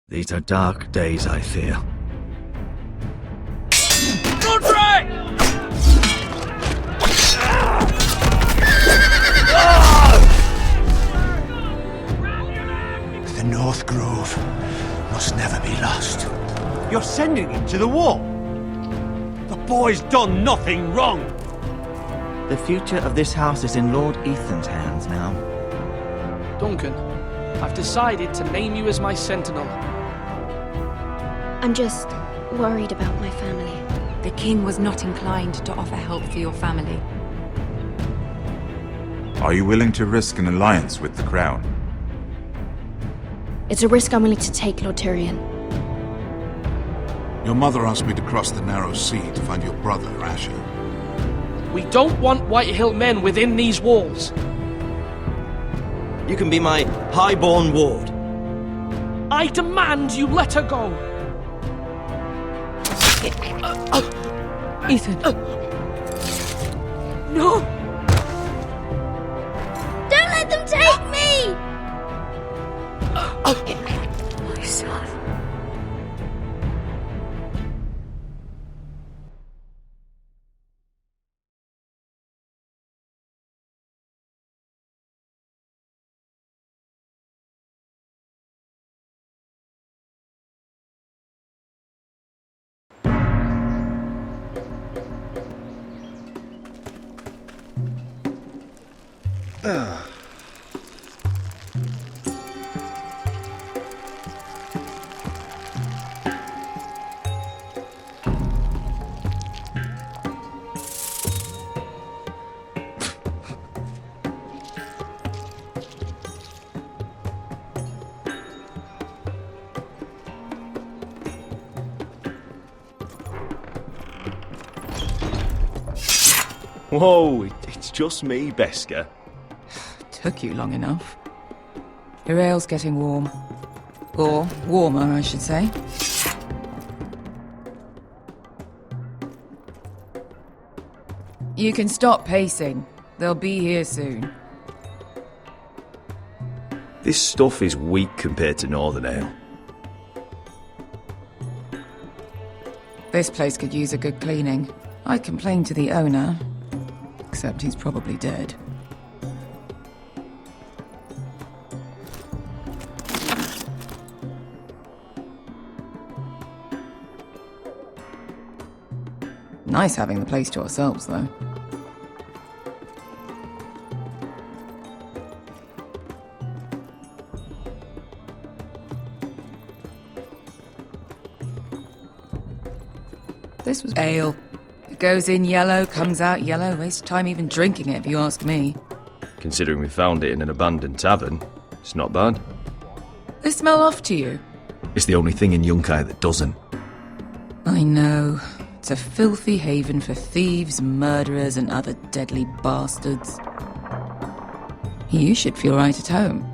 These are dark days, I fear. Godfrey! The North Grove must never be lost. You're sending him to the war? The boy's done nothing wrong. The future of this house is in Lord Ethan's hands now. Duncan, I've decided to name you as my sentinel. I'm just worried about my family. The king was not inclined to offer help for your family. Are you willing to risk an alliance with the crown? It's a risk I'm willing to take, Lord Tyrion. Your mother asked me to cross the narrow sea to find your brother, Asher. We don't want Whitehill men within these walls. You can be my highborn ward. I demand you let her go. Ethan. No! Don't let them take me! My son. Whoa, it's just me, Beskha. Took you long enough. Your ale's getting warm. Or warmer, I should say. You can stop pacing. They'll be here soon. This stuff is weak compared to Northern Ale. This place could use a good cleaning. I complained to the owner, except he's probably dead. Nice having the place to ourselves, though. This was ale. It goes in yellow, comes out yellow. Waste time even drinking it, if you ask me. Considering we found it in an abandoned tavern, it's not bad. They smell off to you. It's the only thing in Yunkai that doesn't. I know. It's a filthy haven for thieves, murderers, and other deadly bastards. You should feel right at home.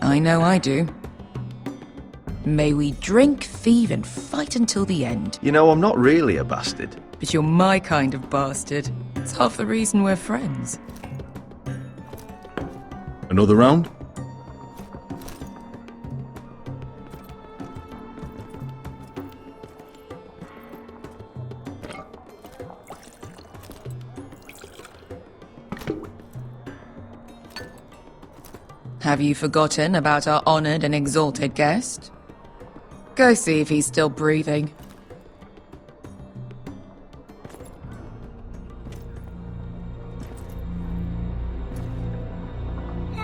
I know I do. May we drink, thieve, and fight until the end. You know, I'm not really a bastard. But you're my kind of bastard. It's half the reason we're friends. Another round? Have you forgotten about our honoured and exalted guest? Go see if he's still breathing.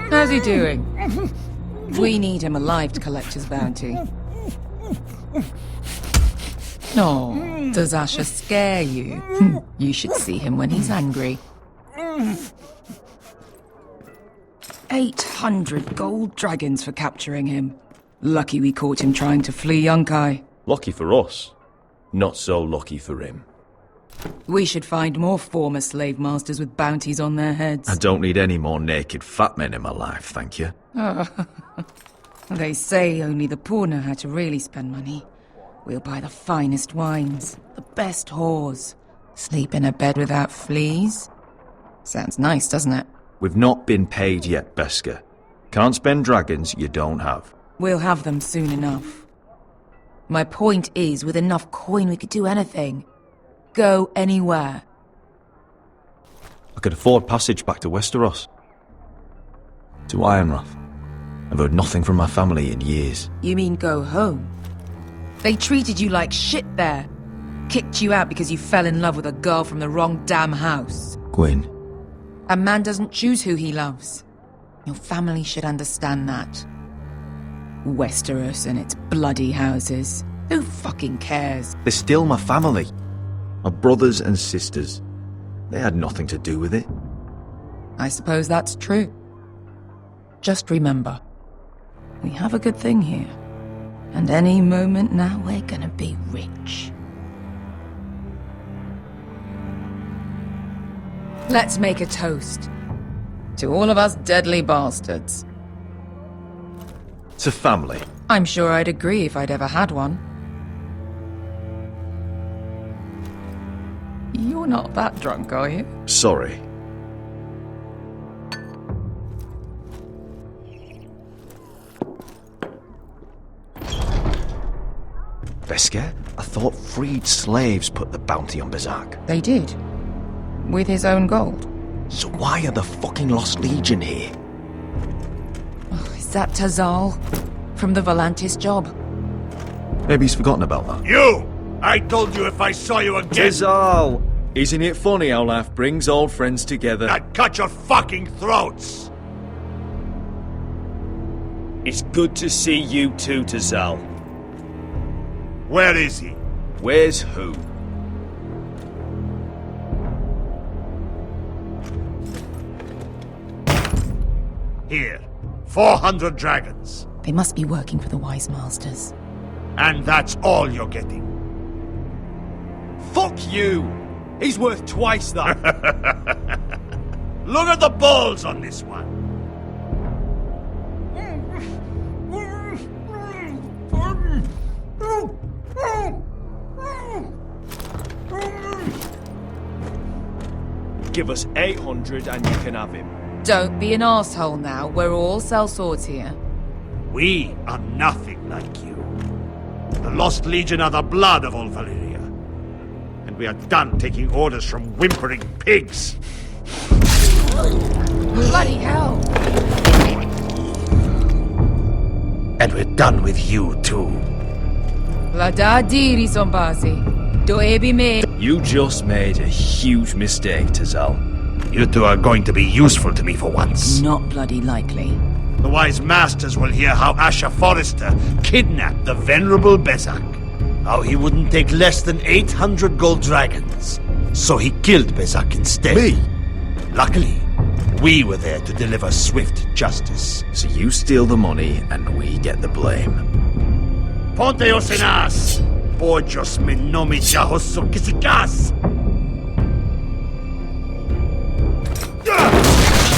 How's he doing? We need him alive to collect his bounty. No, does Asher scare you? You should see him when he's angry. 800 gold dragons for capturing him. Lucky we caught him trying to flee Yunkai. Lucky for us. Not so lucky for him. We should find more former slave masters with bounties on their heads. I don't need any more naked fat men in my life, thank you. They say only the poor know how to really spend money. We'll buy the finest wines, the best whores, sleep in a bed without fleas. Sounds nice, doesn't it? We've not been paid yet, Beskha. Can't spend dragons you don't have. We'll have them soon enough. My point is, with enough coin we could do anything. Go anywhere. I could afford passage back to Westeros. To Ironrath. I've heard nothing from my family in years. You mean go home? They treated you like shit there. Kicked you out because you fell in love with a girl from the wrong damn house. Gwyn, A man doesn't choose who he loves. Your family should understand that. Westeros and its bloody houses. Who fucking cares? they're still my family. My brothers and sisters. They had nothing to do with it. I suppose that's true. Just remember, we have a good thing here. And any moment now we're gonna be rich. Let's make a toast. To all of us deadly bastards. To family. I'm sure I'd agree if I'd ever had one. You're not that drunk, are you? Sorry. Vesker, I thought freed slaves put the bounty on Berserk. They did. With his own gold. So why are the fucking Lost Legion here? Is that Tazal? From the Volantis job? Maybe he's forgotten about that. You! I told you if I saw you again, Tizal! Isn't it funny how life brings old friends together? I'd cut your fucking throats! It's good to see you too, Tizal. Where is he? Where's who? Here. 400 dragons. They must be working for the Wise Masters. And that's all you're getting. Fuck you! He's worth twice that. Look at the balls on this one. Give us 800 and you can have him. Don't be an arsehole now. We're all sellswords here. We are nothing like you. The Lost Legion are the blood of all Valyria. And we are done taking orders from whimpering pigs. Bloody hell! And we're done with you too. Vlada diri sombazi. Do ebi me. You just made a huge mistake, Tizal. You two are going to be useful to me for once. Not bloody likely. The Wise Masters will hear how Asher Forrester kidnapped the venerable Bezzak. How he wouldn't take less than 800 gold dragons. So he killed Bezzak instead. Me? Luckily, we were there to deliver swift justice. So you steal the money and we get the blame. Ponteos en as! Pojos me nomi jahoso kisikas!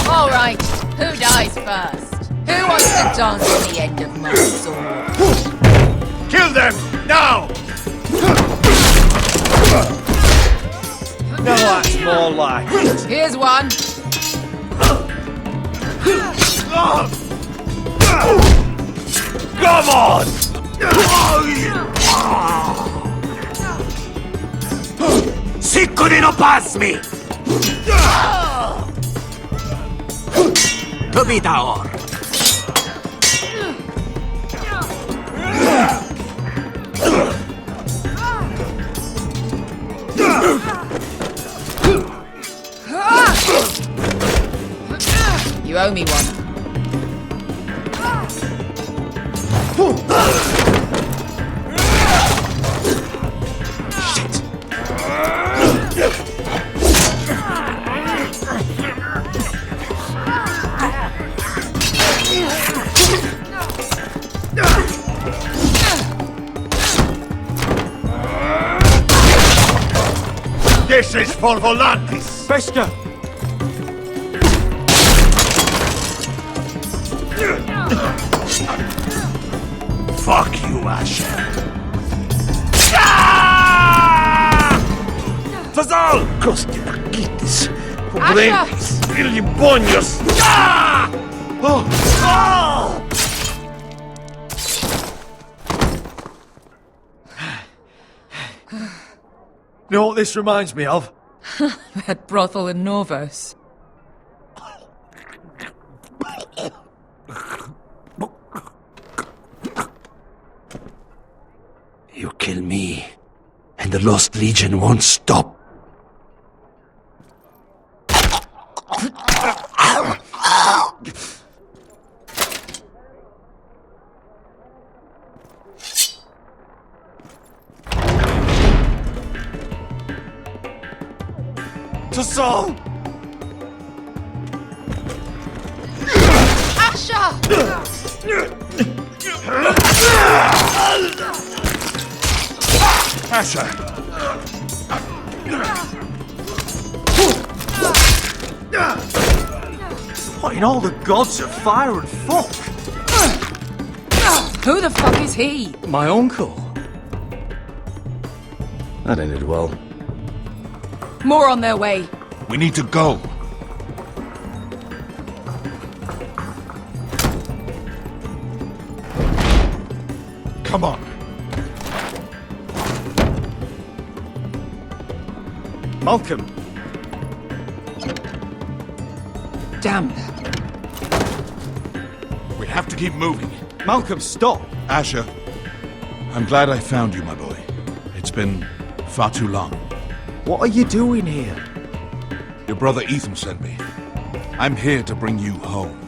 All right, who dies first? Who wants to dance on the end of my sword? Kill them! Now! No, that's more like it. Here's one. Come on! Sicuri no pasmi! Tobitaor! You owe me one. This is for Volantis! Bester! Fuck you, Asher! Tizal! Costi raquitis! Asher! Filibonios! You know what this reminds me of? That brothel in Norvos. You kill me, and the Lost Legion won't stop. To Saul! Asher! What in all the gods of fire and fuck? Who the fuck is he? My uncle. That ended well. More on their way. We need to go. Come on. Malcolm. Damn. We have to keep moving. Malcolm, stop! Asher, I'm glad I found you, my boy. It's been far too long. What are you doing here? Your brother Ethan sent me. I'm here to bring you home.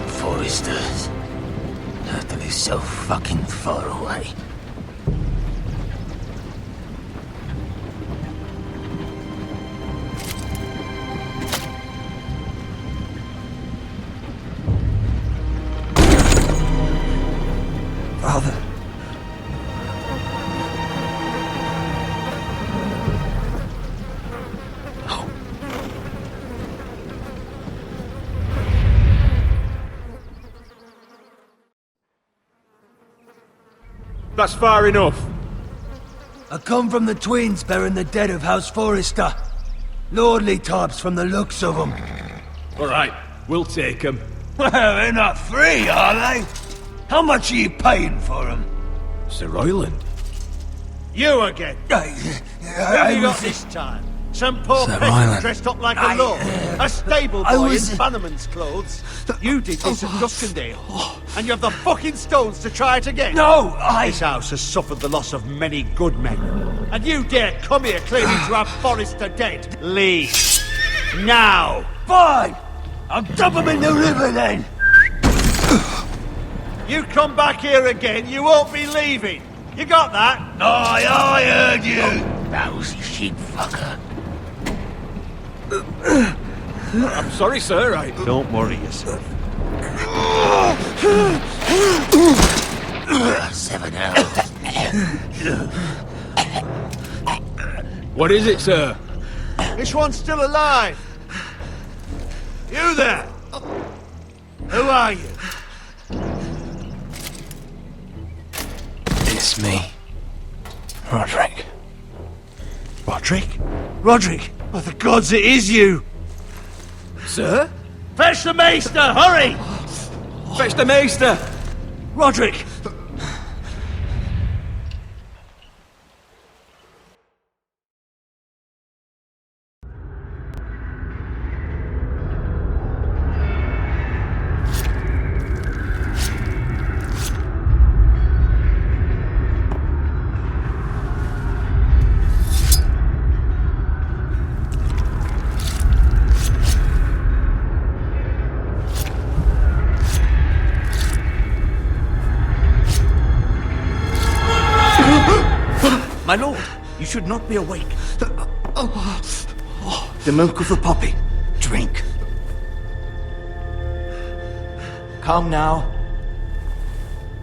Foresters. Turtle is so fucking far away. Father. That's far enough. I come from the twins bearing the dead of House Forrester. Lordly types from the looks of them. All right, we'll take them. Well, they're not free, are they? How much are you paying for them? Sir Royland. You again. What have you got this time? Some poor Sir peasant Ryland. dressed up like a lord. A stable I boy was- in Bannerman's clothes. You did this at Duskendale. And you have the fucking stones to try it again. No, This house has suffered the loss of many good men. And you dare come here claiming to have Forrester dead. Leave. Now. Fine! I'll dump him in the river then! You come back here again, you won't be leaving. You got that? I heard you! Lousy sheep fucker. I'm sorry, sir. Don't worry yourself. 7 hours. What is it, sir? This one's still alive. You there? Who are you? It's me. Roderick. Roderick? Roderick! Oh, the gods, it is you! Sir? Fetch the maester, hurry! Fetch the maester! Roderick! My lord, you should not be awake. The milk of the poppy. Drink. Calm now.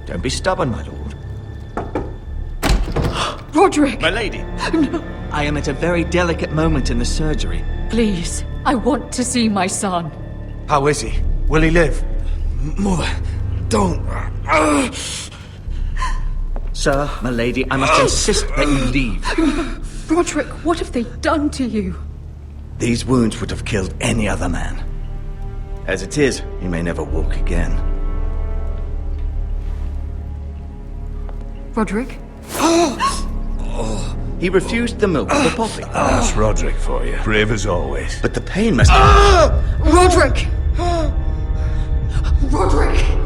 Don't be stubborn, my lord. Roderick! My lady. I am at a very delicate moment in the surgery. Please, I want to see my son. How is he? Will he live? Mother, don't. Sir, my lady, I must insist that you leave. Roderick, what have they done to you? These wounds would have killed any other man. As it is, he may never walk again. Roderick? He refused the milk of the poppy. That's Roderick for you. Brave as always. But the pain must... Roderick! Roderick!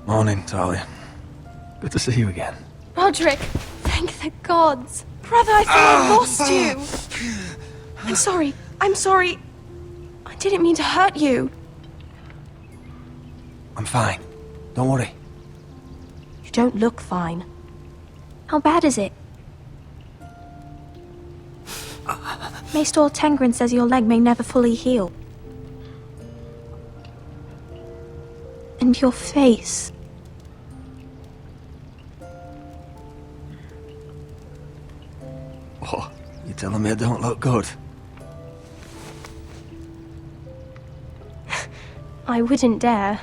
Morning, Talia. Good to see you again. Roderick, thank the gods. Brother, I thought I lost you. I'm sorry. I didn't mean to hurt you. I'm fine. Don't worry. You don't look fine. How bad is it? Maester Tengrin says your leg may never fully heal. And your face. Oh, you telling me I don't look good? I wouldn't dare.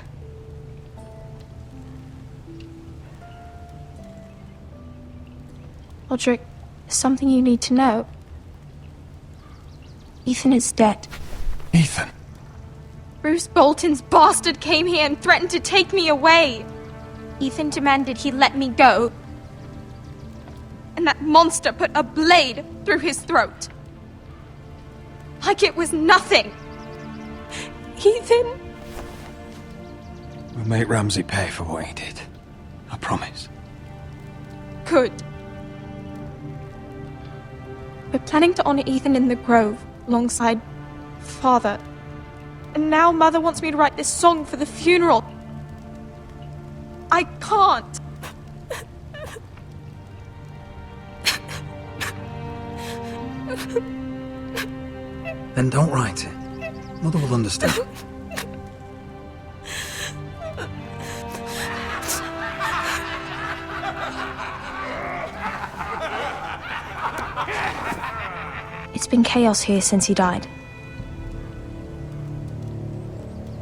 Roderick, there's something you need to know. Ethan is dead. Ethan? Bruce Bolton's bastard came here and threatened to take me away. Ethan demanded he let me go. And that monster put a blade through his throat. Like it was nothing. Ethan? We'll make Ramsay pay for what he did. I promise. Good. We're planning to honor Ethan in the Grove, alongside Father. And now Mother wants me to write this song for the funeral. I can't. Then don't write it. Mother will understand. It's been chaos here since he died.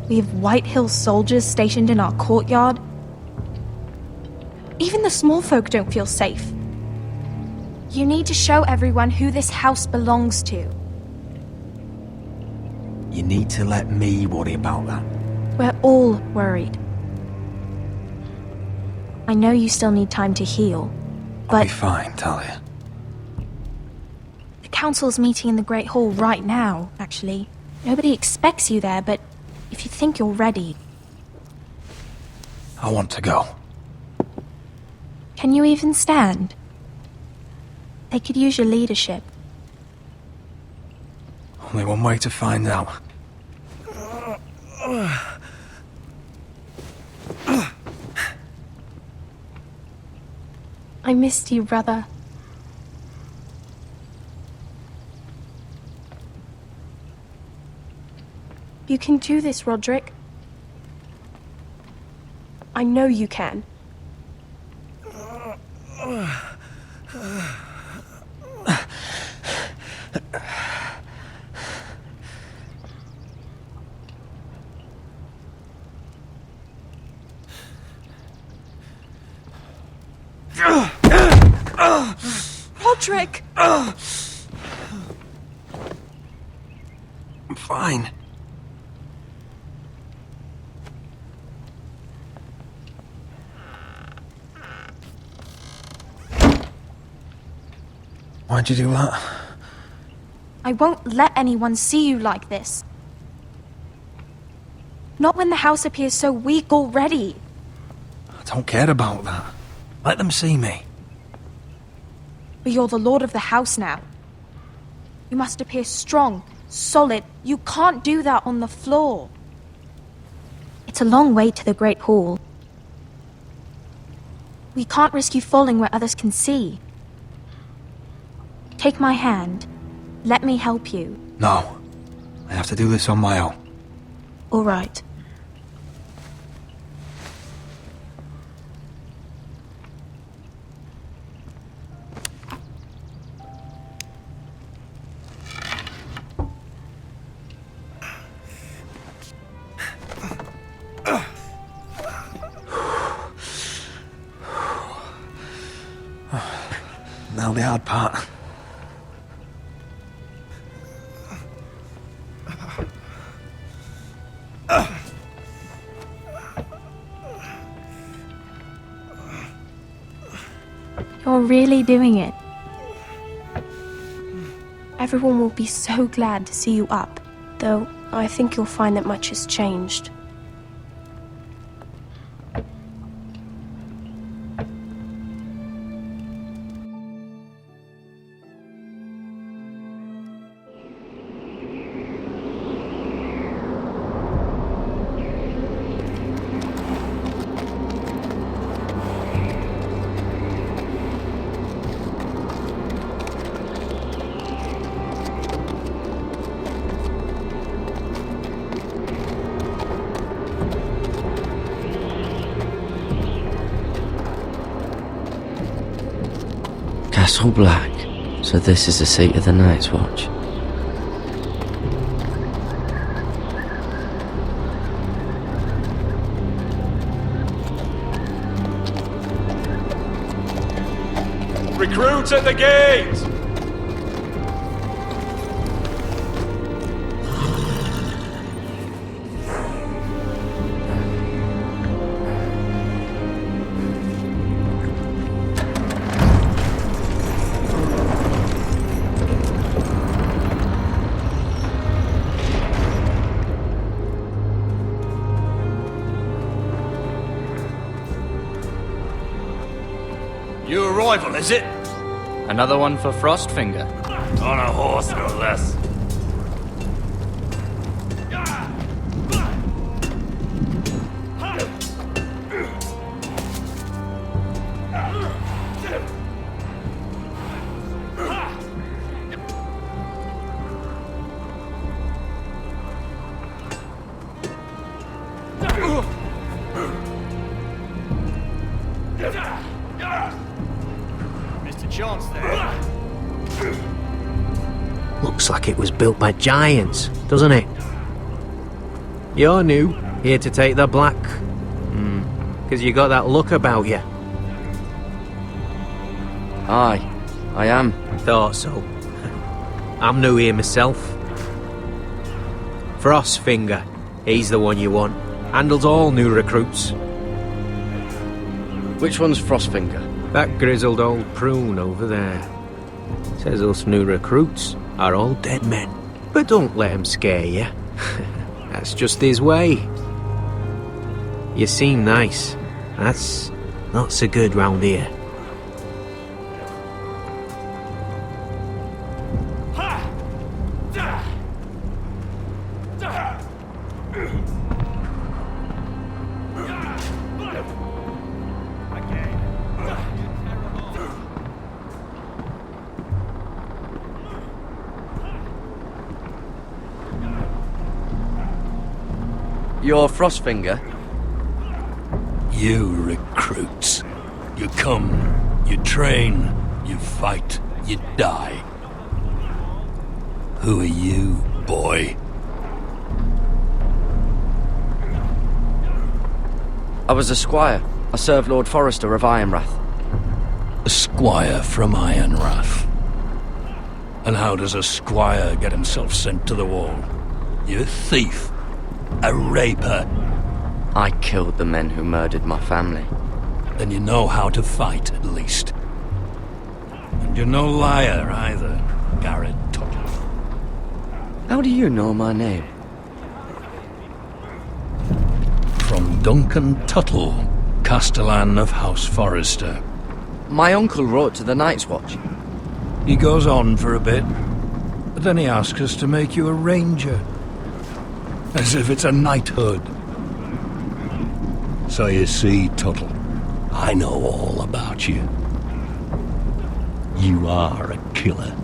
We have White Hill soldiers stationed in our courtyard. Even the small folk don't feel safe. You need to show everyone who this house belongs to. You need to let me worry about that. We're all worried. I know you still need time to heal, I'll but be fine, Talia. the council's meeting in the Great Hall right now, actually. Nobody expects you there, but if you think you're ready, I want to go. can you even stand? They could use your leadership. Only one way to find out. I missed you, brother. You can do this, Roderick. I know you can. Roderick! I'm fine. Why'd you do that? I won't let anyone see you like this. Not when the house appears so weak already. I don't care about that. Let them see me. But you're the lord of the house now. You must appear strong, solid. You can't do that on the floor. It's a long way to the Great Hall. We can't risk you falling where others can see. Take my hand. Let me help you. No. I have to do this on my own. All right. Now the hard part. You're really doing it. Everyone will be so glad to see you up. Though, I think you'll find that much has changed. Castle Black. So this is the seat of the Night's Watch. Recruits at the gate! New arrival, is it? Another one for Frostfinger. On a horse, no less. Looks like it was built by giants, doesn't it? You're new, here to take the black. 'Cause you got that look about you. Aye, I am. Thought so. I'm new here myself. Frostfinger, he's the one you want. Handles all new recruits. Which one's Frostfinger? That grizzled old prune over there. Says us new recruits are all dead men. But don't let him scare you. That's just his way. You seem nice. That's not so good round here. You're Frostfinger? You recruits. You come, you train, you fight, you die. Who are you, boy? I was a squire. I served Lord Forrester of Ironrath. A squire from Ironrath. And how does a squire get himself sent to the wall? You a thief. A raper. I killed the men who murdered my family. Then you know how to fight, at least. And you're no liar, either, Garrett Tuttle. How do you know my name? From Duncan Tuttle, Castellan of House Forrester. My uncle wrote to the Night's Watch. He goes on for a bit, but then he asks us to make you a ranger. As if it's a knighthood. So you see, Tuttle, I know all about you. You are a killer.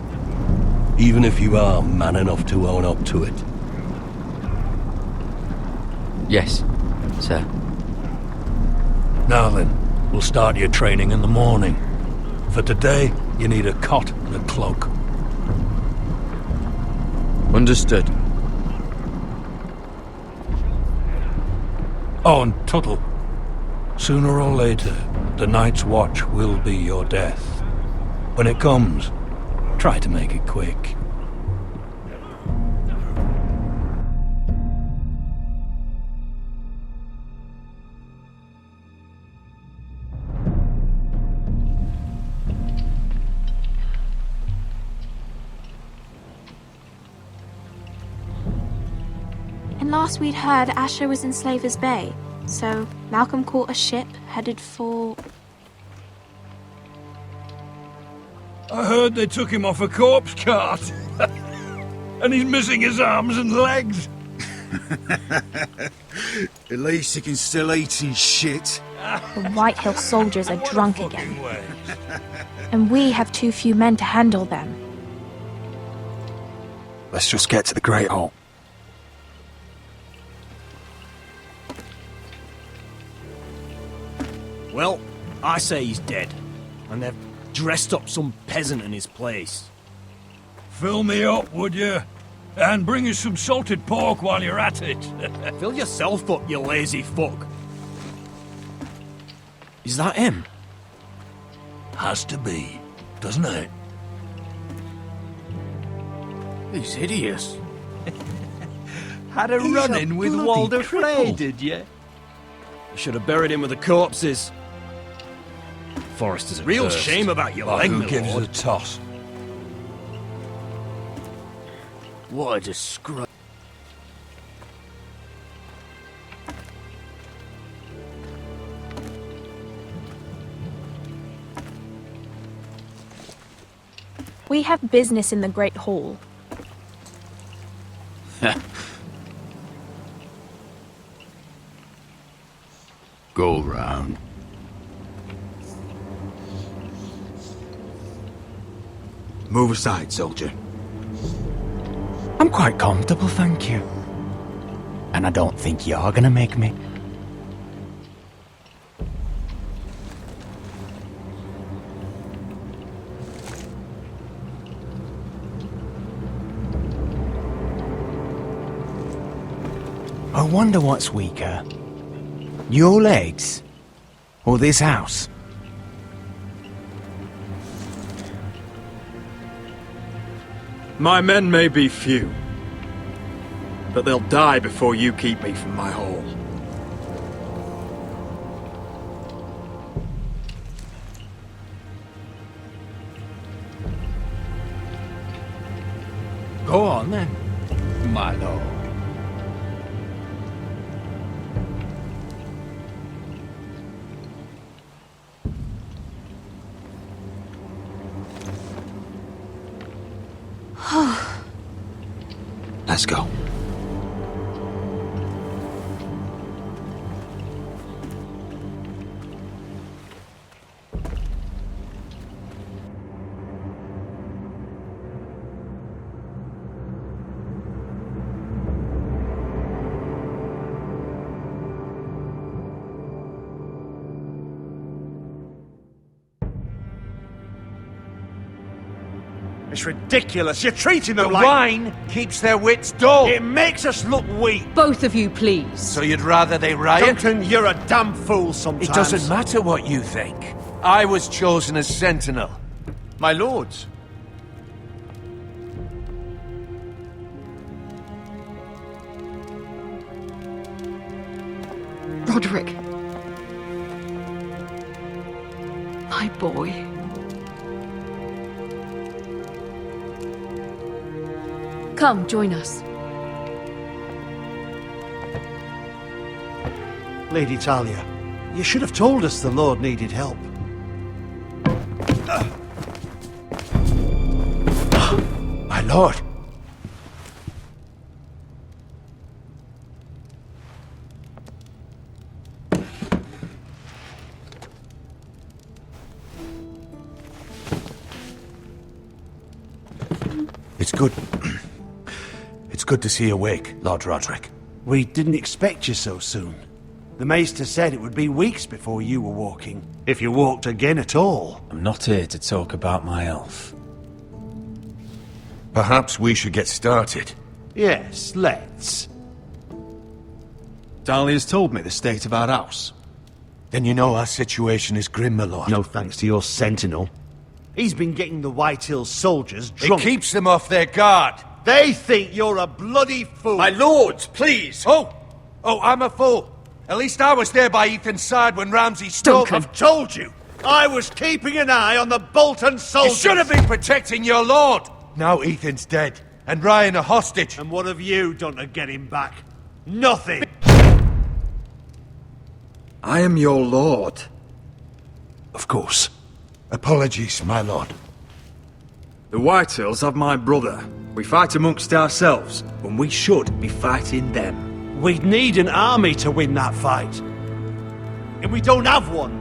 Even if you are man enough to own up to it. Yes, sir. Now then, we'll start your training in the morning. For today, you need a cot and a cloak. Understood. Oh, and Tuttle, sooner or later, the Night's Watch will be your death. When it comes, try to make it quick. And last we'd heard, Asher was in Slaver's Bay. So Malcolm caught a ship headed for... I heard they took him off a corpse cart. And he's missing his arms and legs. At least he can still eat his shit. The Whitehill soldiers are drunk again. And we have too few men to handle them. Let's just get to the Great Hall. Well, I say he's dead. And they've dressed up some peasant in his place. Fill me up, would you? And bring us some salted pork while you're at it. Fill yourself up, you lazy fuck. Is that him? Has to be, doesn't it? He's hideous. Had a run-in with Walder Frey, did you? You should have buried him with the corpses. Forrester's a real shame about your leg, Who my gives lord. a toss? What a disgrace. We have business in the Great Hall. Go round. Move aside, soldier. I'm quite comfortable, thank you. And I don't think you're gonna make me. I wonder what's weaker. Your legs? Or this house? My men may be few, but they'll die before you keep me from my hall. Go on then, my lord. Let's go. It's ridiculous. You're treating them The like... wine keeps their wits dull. It makes us look weak. Both of you, please. So you'd rather they riot? Duncan, you're a damn fool sometimes. It doesn't matter what you think. I was chosen as sentinel. My lords. Roderick. My boy. Come, join us. Lady Talia, you should have told us the Lord needed help. My lord. It's good. It's good to see you awake, Lord Roderick. We didn't expect you so soon. The Maester said it would be weeks before you were walking, if you walked again at all. I'm not here to talk about my elf. Perhaps we should get started. Yes, let's. Dahlia's told me the state of our house. Then you know our situation is grim, my lord. No thanks to your sentinel. He's been getting the White Hills soldiers drunk. It keeps them off their guard. They think you're a bloody fool. My lords, please! Oh, I'm a fool. At least I was there by Ethan's side when Ramsay stole... I've told you! I was keeping an eye on the Bolton soldiers! You should have been protecting your lord! Now Ethan's dead, and Ryan a hostage. And what have you done to get him back? Nothing! I am your lord. Of course. Apologies, my lord. The Whitehills have my brother. We fight amongst ourselves, when we should be fighting them. We'd need an army to win that fight. And we don't have one.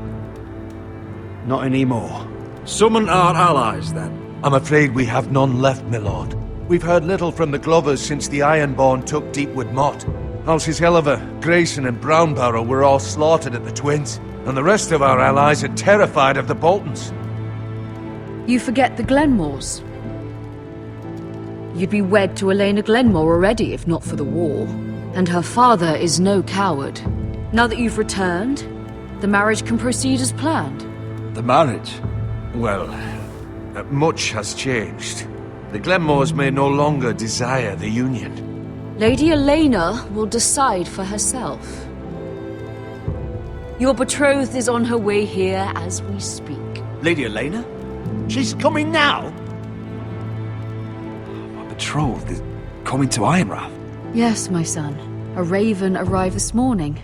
Not anymore. Summon our allies, then. I'm afraid we have none left, my lord. We've heard little from the Glovers since the Ironborn took Deepwood Motte. Houses Helliver, Grayson and Brownbarrow were all slaughtered at the Twins, and the rest of our allies are terrified of the Boltons. You forget the Glenmores. You'd be wed to Elena Glenmore already if not for the war. And her father is no coward. Now that you've returned, the marriage can proceed as planned. The marriage? Well, much has changed. The Glenmores may no longer desire the union. Lady Elena will decide for herself. Your betrothed is on her way here as we speak. Lady Elena? She's coming now? My betrothed is coming to Ironrath. Yes, my son. A raven arrived this morning.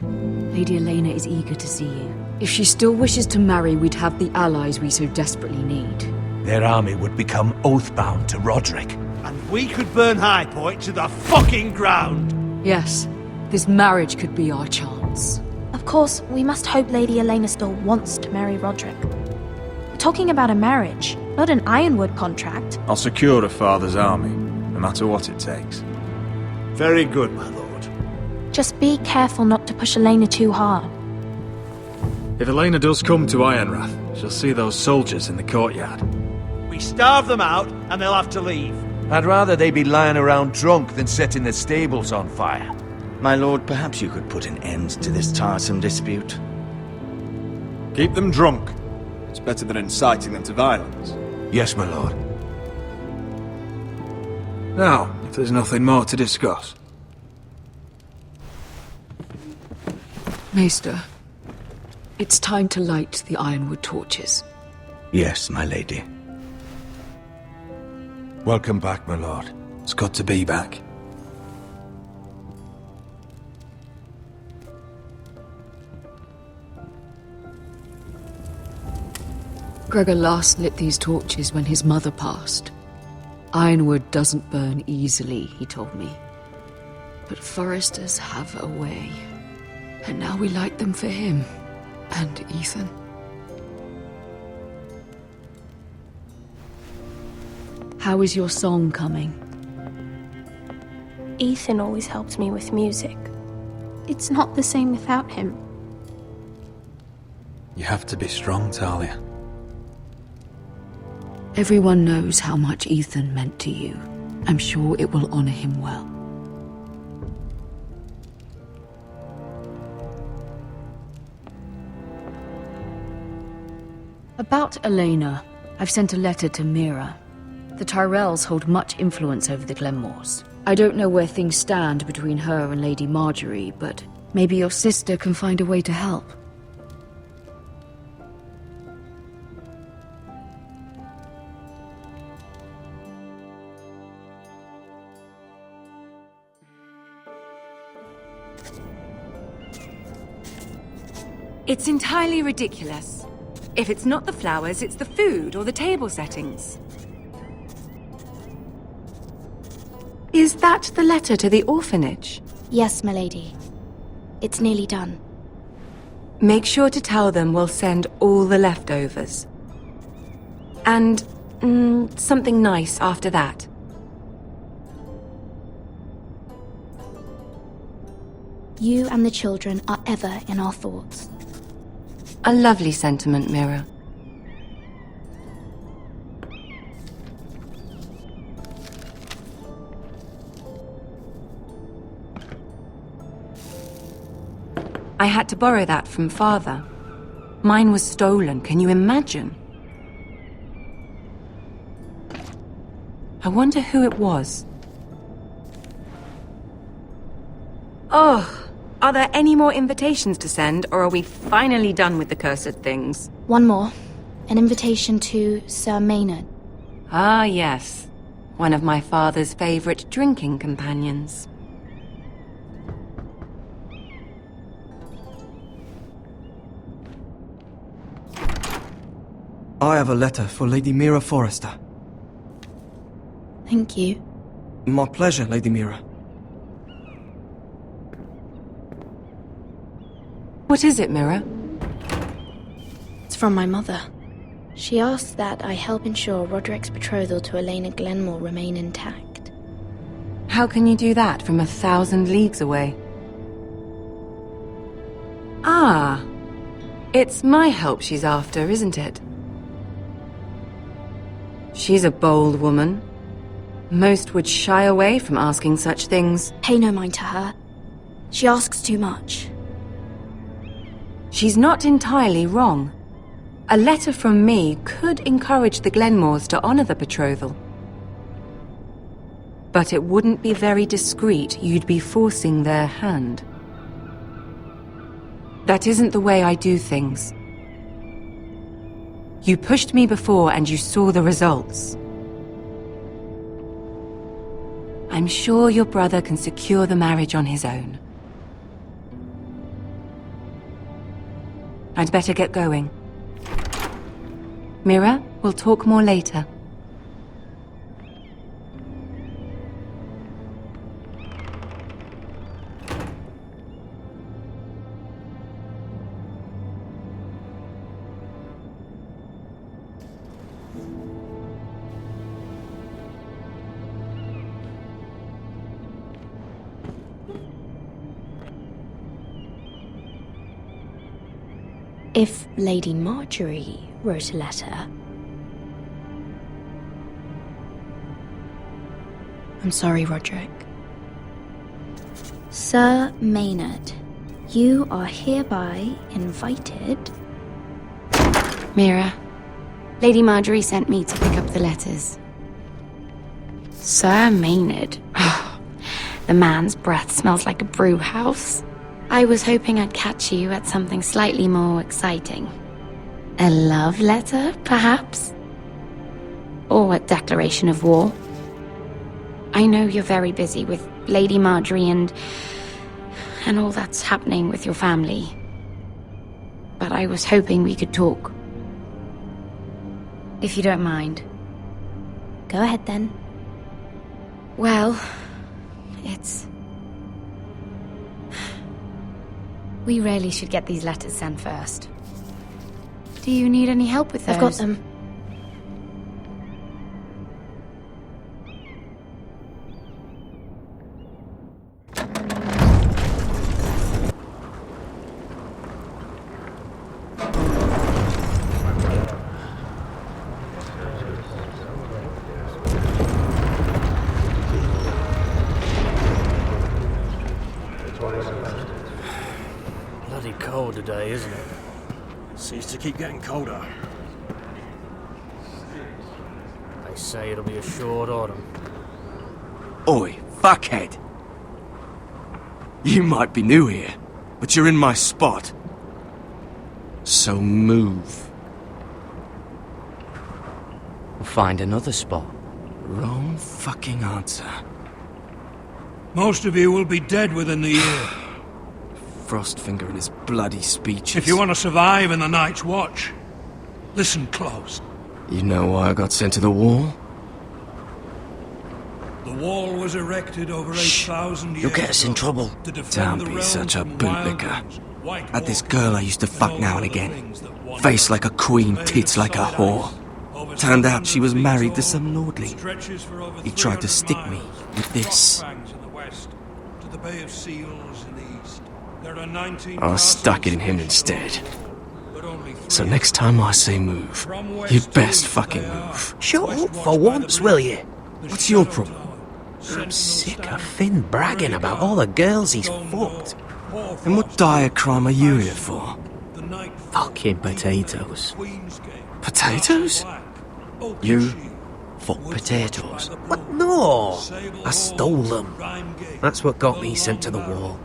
Lady Elena is eager to see you. If she still wishes to marry, we'd have the allies we so desperately need. Their army would become oath-bound to Roderick. And we could burn High Point to the fucking ground! Yes, this marriage could be our chance. Of course, we must hope Lady Elena still wants to marry Roderick. We're talking about a marriage, not an Ironwood contract. I'll secure a father's army, no matter what it takes. Very good, my lord. Just be careful not to push Elena too hard. If Elena does come to Ironrath, she'll see those soldiers in the courtyard. We starve them out, and they'll have to leave. I'd rather they be lying around drunk than setting the stables on fire. My lord, perhaps you could put an end to this tiresome dispute. Keep them drunk. It's better than inciting them to violence. Yes, my lord. Now, if there's nothing more to discuss. Maester, it's time to light the ironwood torches. Yes, my lady. Welcome back, my lord. It's good to be back. Gregor last lit these torches when his mother passed. Ironwood doesn't burn easily, he told me. But foresters have a way. And now we light them for him. And Ethan. How is your song coming? Ethan always helped me with music. It's not the same without him. You have to be strong, Talia. Everyone knows how much Ethan meant to you. I'm sure it will honor him well. About Elena, I've sent a letter to Mira. The Tyrells hold much influence over the Glenmores. I don't know where things stand between her and Lady Marjorie, but maybe your sister can find a way to help. It's entirely ridiculous. If it's not the flowers, it's the food or the table settings. Is that the letter to the orphanage? Yes, my lady. It's nearly done. Make sure to tell them we'll send all the leftovers. And something nice after that. You and the children are ever in our thoughts. A lovely sentiment, Mira. I had to borrow that from Father. Mine was stolen, can you imagine? I wonder who it was. Oh! Are there any more invitations to send, or are we finally done with the cursed things? One more. An invitation to Sir Maynard. Ah, yes. One of my father's favorite drinking companions. I have a letter for Lady Mira Forrester. Thank you. My pleasure, Lady Mira. What is it, Mira? It's from my mother. She asks that I help ensure Roderick's betrothal to Elena Glenmore remain intact. How can you do that from 1,000 leagues away? Ah, it's my help she's after, isn't it? She's a bold woman. Most would shy away from asking such things. Pay no mind to her. She asks too much. She's not entirely wrong. A letter from me could encourage the Glenmores to honor the betrothal. But it wouldn't be very discreet. You'd be forcing their hand. That isn't the way I do things. You pushed me before and you saw the results. I'm sure your brother can secure the marriage on his own. I'd better get going. Mira, we'll talk more later. If Lady Marjorie wrote a letter... I'm sorry, Roderick. Sir Maynard, you are hereby invited. Mira, Lady Marjorie sent me to pick up the letters. Sir Maynard. The man's breath smells like a brew house. I was hoping I'd catch you at something slightly more exciting. A love letter, perhaps? Or a declaration of war? I know you're very busy with Lady Marjorie and all that's happening with your family. But I was hoping we could talk. If you don't mind. Go ahead then. Well, it's... We really should get these letters sent first. Do you need any help with those? I've got them. Bloody cold today, isn't it? Seems to keep getting colder. They say it'll be a short autumn. Oi, fuckhead. You might be new here, but you're in my spot. So move. We'll find another spot. Wrong fucking answer. Most of you will be dead within the year. Frostfinger and his bloody speeches. If you want to survive in the Night's Watch, listen close. You know why I got sent to the wall? The wall was erected over 8,000 years You'll get us in ago trouble. to defend Don't the be realms such a from bootlicker. Had this girl I used to fuck now and again. Face like a queen, tits like a whore. Turned out she was married to some lordly. He tried to stick me with this. I stuck it in him instead. So next time I say move, you'd best fucking move. Shut up for once, will you? What's your problem? I'm sick of Finn bragging about all the girls he's fucked. And what dire crime are you here for? Fucking potatoes. Potatoes? You fuck potatoes? What? No! I stole them. That's what got me sent to the wall.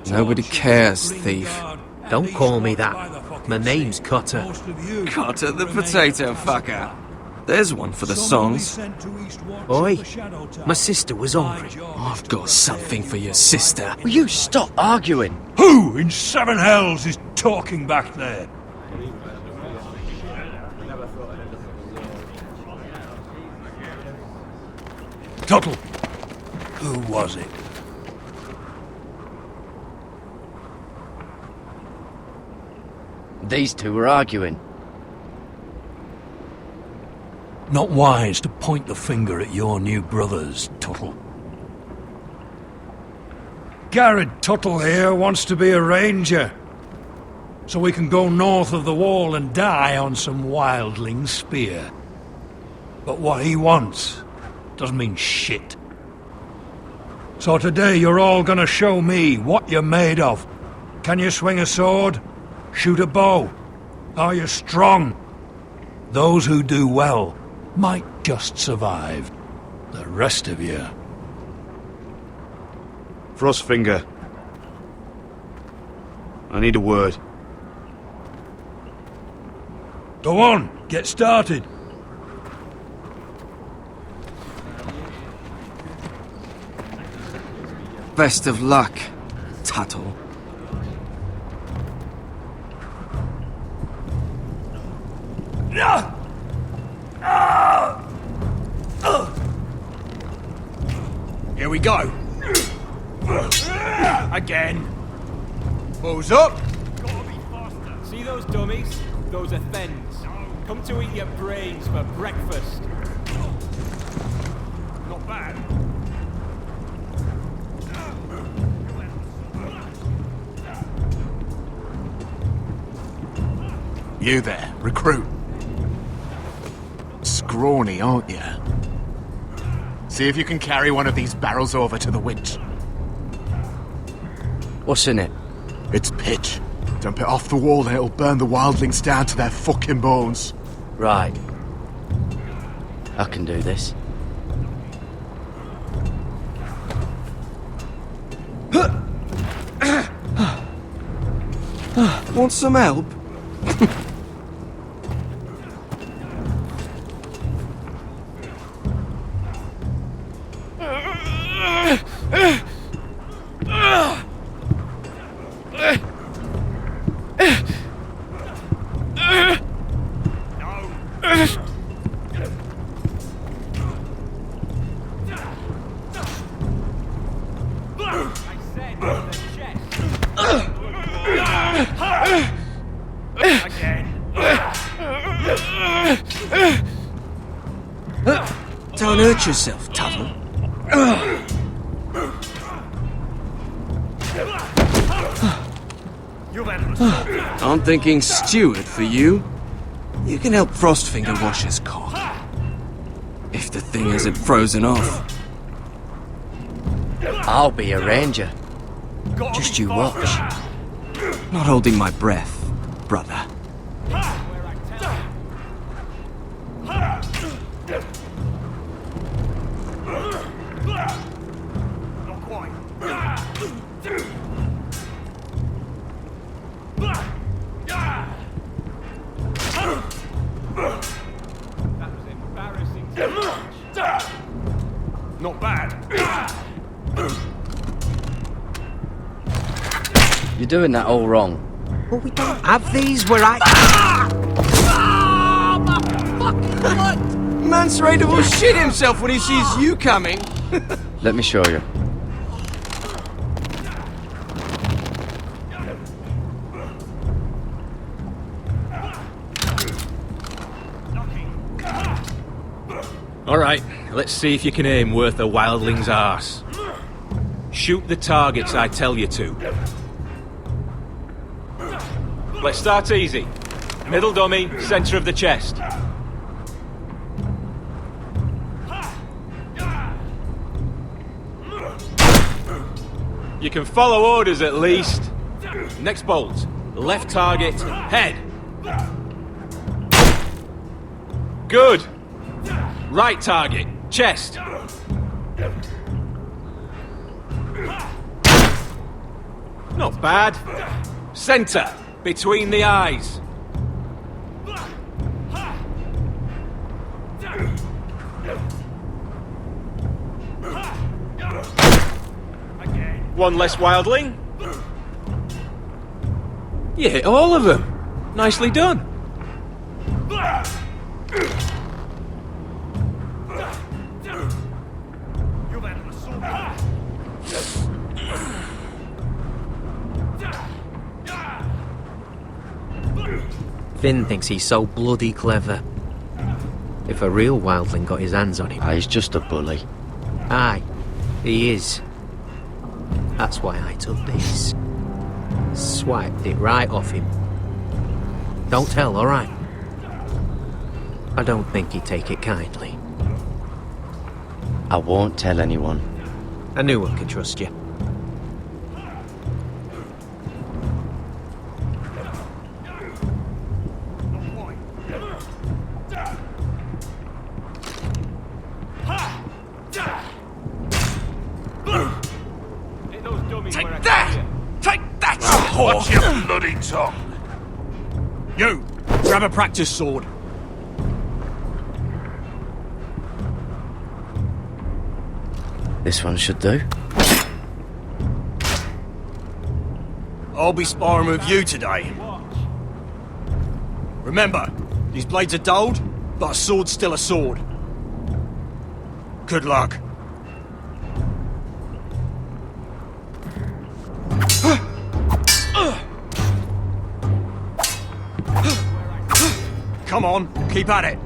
Nobody cares, thief. Don't call me that. My name's Cutter. Cutter the potato fucker. There's one for the songs. Oi, my sister was hungry. I've got something for your sister. Will you stop arguing? Who in seven hells is talking back there? Tuttle, who was it? These two were arguing. Not wise to point the finger at your new brothers, Tuttle. Garrett Tuttle here wants to be a ranger, so we can go north of the wall and die on some wildling spear. But what he wants doesn't mean shit. So today you're all gonna show me what you're made of. Can you swing a sword? Shoot a bow? Are you strong? Those who do well might just survive. The rest of you... Frostfinger. I need a word. Go on, get started. Best of luck, Tuttle. Here we go. Again. Who's up? See those dummies? Those are Thens. Come to eat your brains for breakfast. Not bad. You there, recruit. Scrawny, aren't you? See if you can carry one of these barrels over to the winch. What's in it? It's pitch. Dump it off the wall and it'll burn the wildlings down to their fucking bones. Right. I can do this. Want some help? Don't hurt yourself, Tuttle. I'm thinking steward for you. You can help Frostfinger wash his cock. If the thing isn't frozen off. I'll be a ranger. Just you watch. Not holding my breath, brother. Not bad. You're doing that all wrong. But we don't have these where I... Mance Raider will shit himself when he sees you coming. Let me show you. Alright, let's see if you can aim worth a wildling's arse. Shoot the targets I tell you to. Let's start easy. Middle dummy, centre of the chest. You can follow orders at least. Next bolt. Left target, head. Good. Right target, chest. Not bad. Centre, between the eyes. One less wildling. You hit all of them. Nicely done. Finn thinks he's so bloody clever. If a real wildling got his hands on him... He's just a bully. Aye, he is. That's why I took this. Swiped it right off him. Don't tell, alright? I don't think he'd take it kindly. I won't tell anyone. I knew I could trust you. Take that! Take that! Watch your bloody tongue! You! Grab a practice sword. This one should do. I'll be sparring with you today. Remember, these blades are dulled, but a sword's still a sword. Good luck. Come on, keep at it.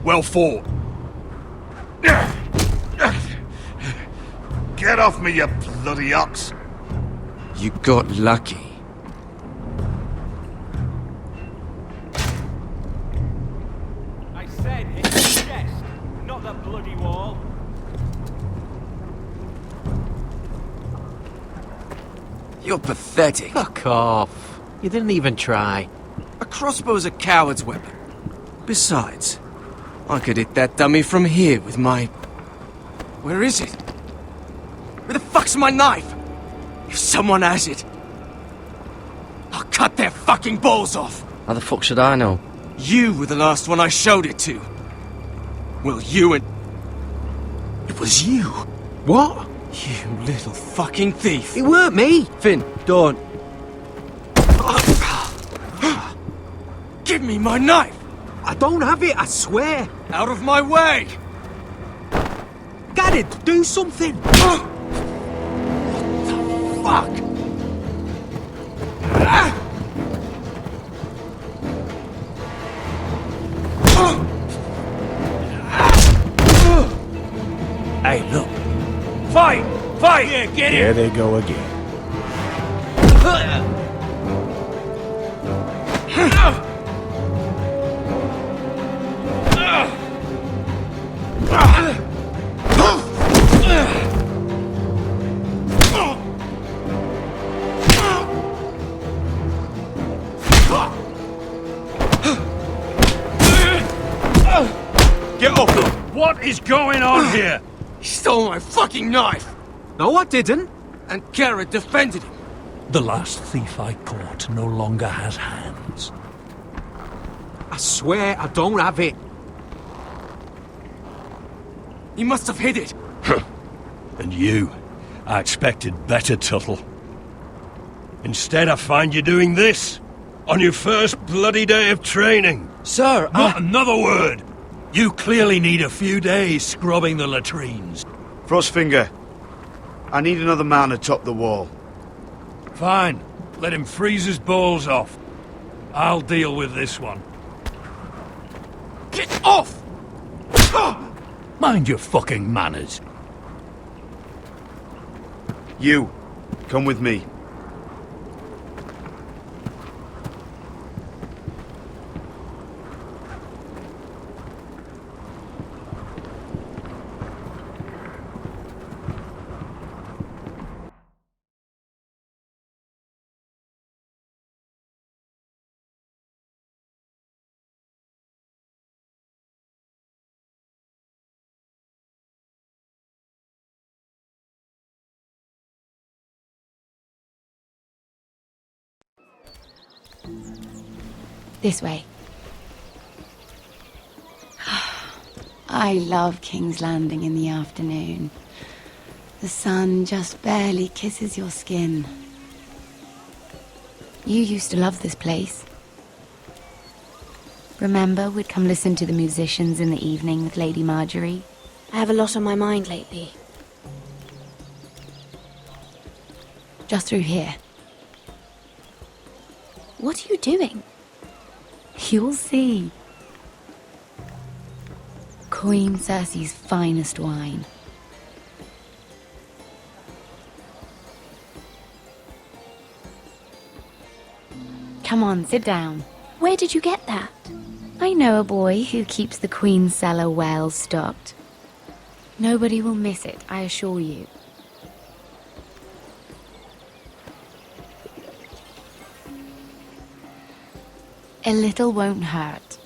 Well fought. Get Get off me, you bloody ox! You got lucky. I said hit the chest, not the bloody wall. You're pathetic. Fuck off. You didn't even try. A crossbow's a coward's weapon. Besides, I could hit that dummy from here with my... Where is it? Where the fuck's my knife? If someone has it, I'll cut their fucking balls off. How the fuck should I know? You were the last one I showed it to. Well, you and... It was you. What? You little fucking thief. It weren't me. Finn, don't. Give me my knife! I don't have it, I swear. Out of my way! Garrett, do something. What the fuck? Hey, look. Fight! Fight! Yeah, get There they go again. Get off him! What is going on here? He stole my fucking knife! No, I didn't. And Garrett defended him. The last thief I caught no longer has hands. I swear I don't have it. He must have hid it. And you? I expected better, Tuttle. Instead, I find you doing this on your first bloody day of training. Sir, Not another word! You clearly need a few days scrubbing the latrines. Frostfinger, I need another man atop the wall. Fine. Let him freeze his balls off. I'll deal with this one. Get off! Mind your fucking manners. You, come with me. This way. I love King's Landing in the afternoon. The sun just barely kisses your skin. You used to love this place. Remember, we'd come listen to the musicians in the evening with Lady Marjorie? I have a lot on my mind lately. Just through here. What are you doing? You'll see. Queen Cersei's finest wine. Come on, sit down. Where did you get that? I know a boy who keeps the Queen's cellar well stocked. Nobody will miss it, I assure you. A little won't hurt.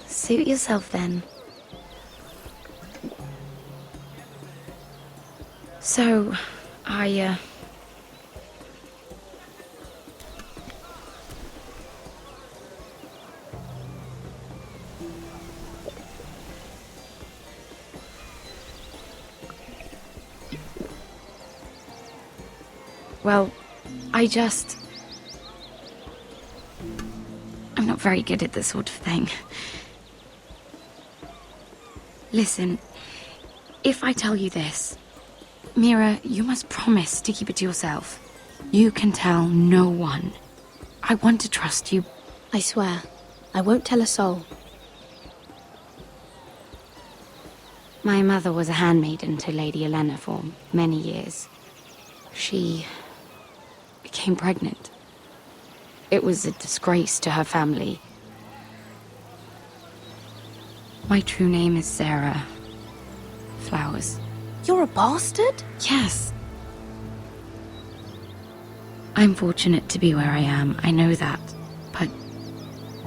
Suit yourself then. So, well, I'm not very good at this sort of thing. Listen, if I tell you this, Mira, you must promise to keep it to yourself. You can tell no one. I want to trust you. I swear, I won't tell a soul. My mother was a handmaiden to Lady Elena for many years. She became pregnant. It was a disgrace to her family. My true name is Sarah Flowers. You're a bastard? Yes. I'm fortunate to be where I am, I know that. But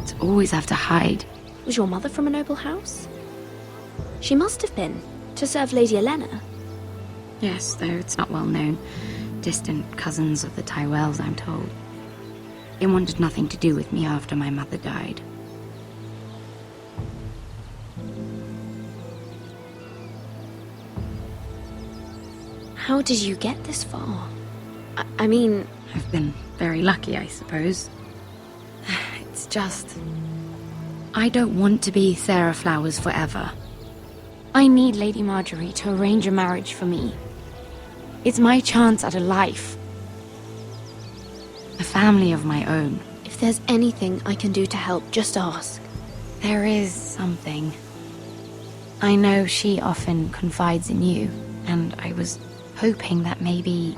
to always have to hide. Was your mother from a noble house? She must have been, to serve Lady Elena. Yes, though it's not well known. Distant cousins of the Tyrells, I'm told. They wanted nothing to do with me after my mother died. How did you get this far? I mean... I've been very lucky, I suppose. It's just... I don't want to be Sarah Flowers forever. I need Lady Marjorie to arrange a marriage for me. It's my chance at a life. A family of my own. If there's anything I can do to help, just ask. There is something. I know she often confides in you, and I was hoping that maybe...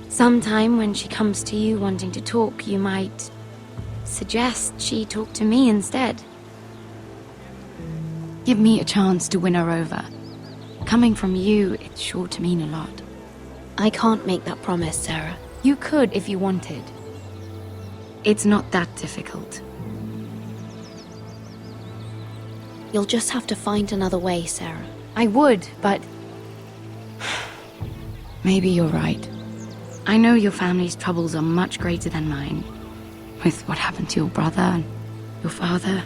sometime when she comes to you wanting to talk, you might suggest she talk to me instead. Give me a chance to win her over. Coming from you, it's sure to mean a lot. I can't make that promise, Sarah. You could if you wanted. It's not that difficult. You'll just have to find another way, Sarah. I would, but... maybe you're right. I know your family's troubles are much greater than mine. With what happened to your brother and your father.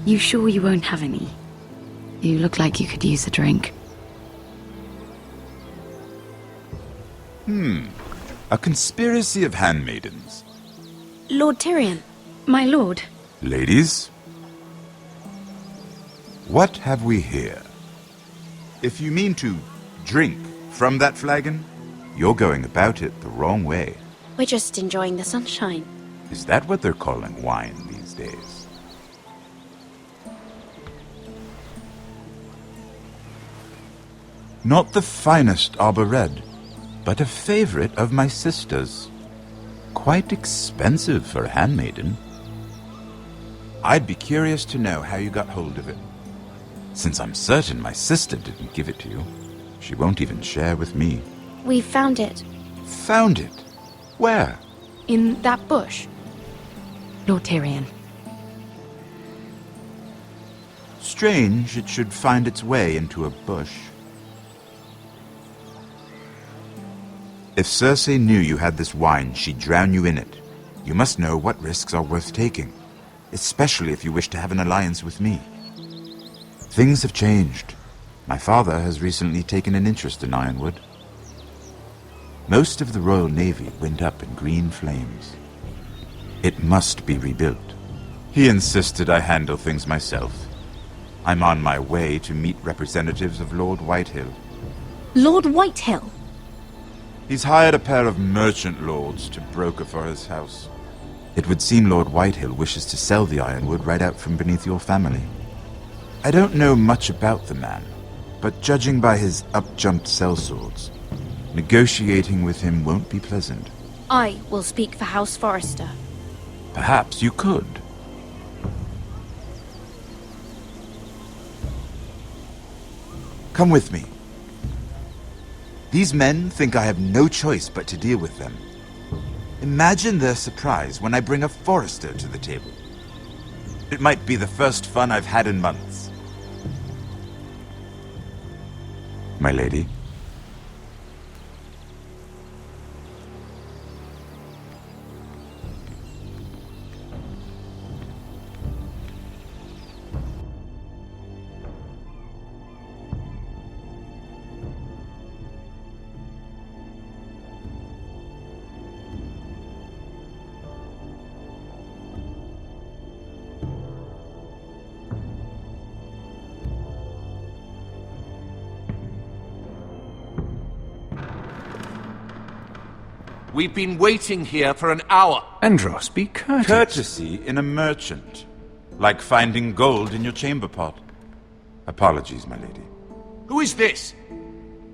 You sure you won't have any? You look like you could use a drink. A conspiracy of handmaidens. Lord Tyrion. My lord. Ladies? What have we here? If you mean to drink from that flagon, you're going about it the wrong way. We're just enjoying the sunshine. Is that what they're calling wine these days? Not the finest Arbor Red, but a favorite of my sister's. Quite expensive for a handmaiden. I'd be curious to know how you got hold of it. Since I'm certain my sister didn't give it to you, she won't even share with me. We found it. Found it? Where? In that bush. Lord Tyrion. Strange it should find its way into a bush. If Cersei knew you had this wine, she'd drown you in it. You must know what risks are worth taking, especially if you wish to have an alliance with me. Things have changed. My father has recently taken an interest in Ironwood. Most of the Royal Navy went up in green flames. It must be rebuilt. He insisted I handle things myself. I'm on my way to meet representatives of Lord Whitehill. Lord Whitehill? He's hired a pair of merchant lords to broker for his house. It would seem Lord Whitehill wishes to sell the Ironwood right out from beneath your family. I don't know much about the man, but judging by his up-jumped sellswords, negotiating with him won't be pleasant. I will speak for House Forrester. Perhaps you could. Come with me. These men think I have no choice but to deal with them. Imagine their surprise when I bring a Forrester to the table. It might be the first fun I've had in months. My lady. We've been waiting here for an hour. Andros, be courteous. Courtesy in a merchant. Like finding gold in your chamber pot. Apologies, my lady. Who is this?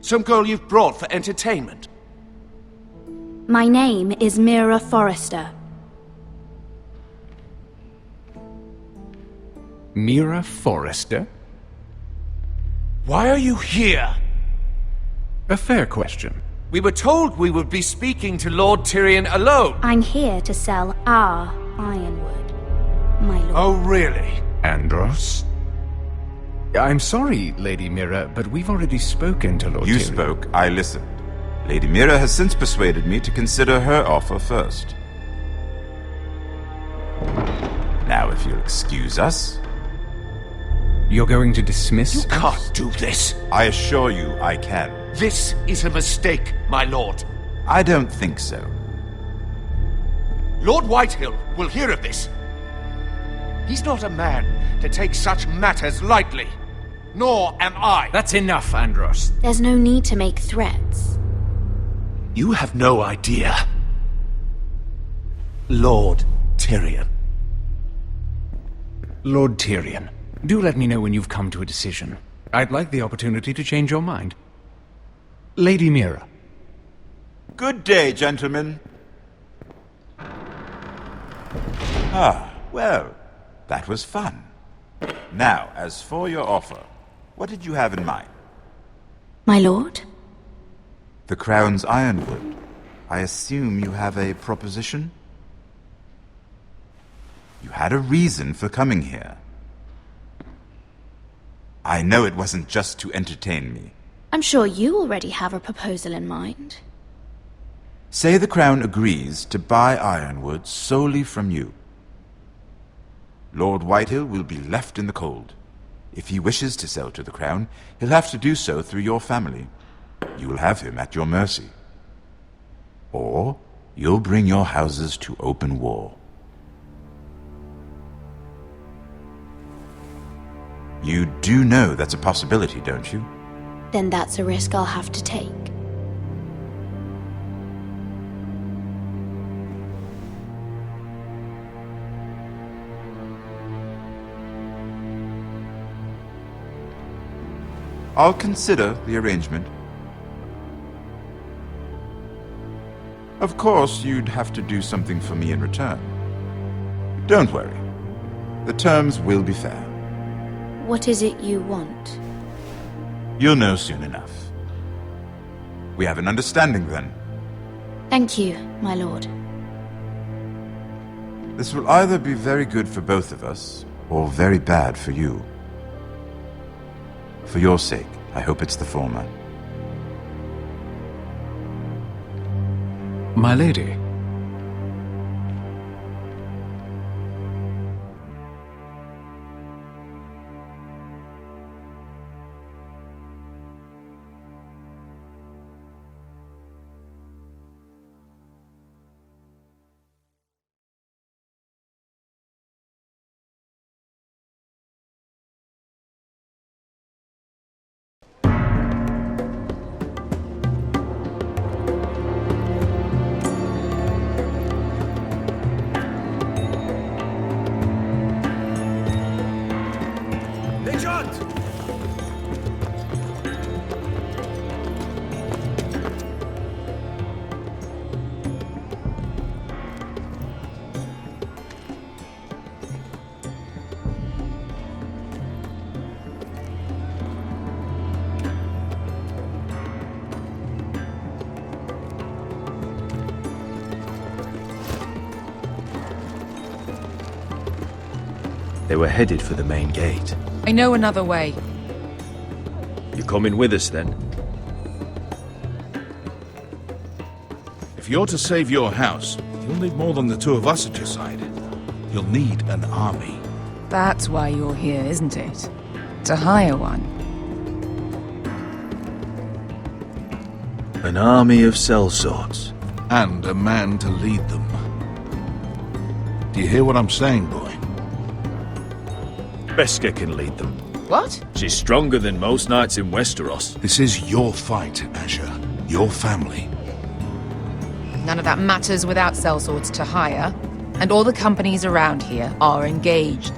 Some girl you've brought for entertainment? My name is Mira Forrester. Mira Forrester? Why are you here? A fair question. We were told we would be speaking to Lord Tyrion alone. I'm here to sell our ironwood, my lord. Oh, really? Andros? I'm sorry, Lady Mira, but we've already spoken to Lord You Tyrion. spoke, I listened. Lady Mira has since persuaded me to consider her offer first. Now, if you'll excuse us... You're going to dismiss You can't do this. I assure you I can. This is a mistake, my lord. I don't think so. Lord Whitehill will hear of this. He's not a man to take such matters lightly. Nor am I. That's enough, Andros. There's no need to make threats. You have no idea. Lord Tyrion. Lord Tyrion, do let me know when you've come to a decision. I'd like the opportunity to change your mind. Lady Mira. Good day, gentlemen. Ah, well, that was fun. Now, as for your offer, what did you have in mind? My lord? The Crown's ironwood. I assume you have a proposition? You had a reason for coming here. I know it wasn't just to entertain me. I'm sure you already have a proposal in mind. Say the Crown agrees to buy ironwood solely from you. Lord Whitehill will be left in the cold. If he wishes to sell to the Crown, he'll have to do so through your family. You will have him at your mercy. Or you'll bring your houses to open war. You do know that's a possibility, don't you? Then that's a risk I'll have to take. I'll consider the arrangement. Of course, you'd have to do something for me in return. Don't worry. The terms will be fair. What is it you want? You'll know soon enough. We have an understanding then. Thank you, my lord. This will either be very good for both of us, or very bad for you. For your sake, I hope it's the former. My lady. They were headed for the main gate. I know another way. You coming with us then? If you're to save your house, you'll need more than the two of us at your side. You'll need an army. That's why you're here, isn't it? To hire one. An army of sellswords. And a man to lead them. Do you hear what I'm saying, boy? Beska can lead them. What? She's stronger than most knights in Westeros. This is your fight, Asher. Your family. None of that matters without sellswords to hire, and all the companies around here are engaged.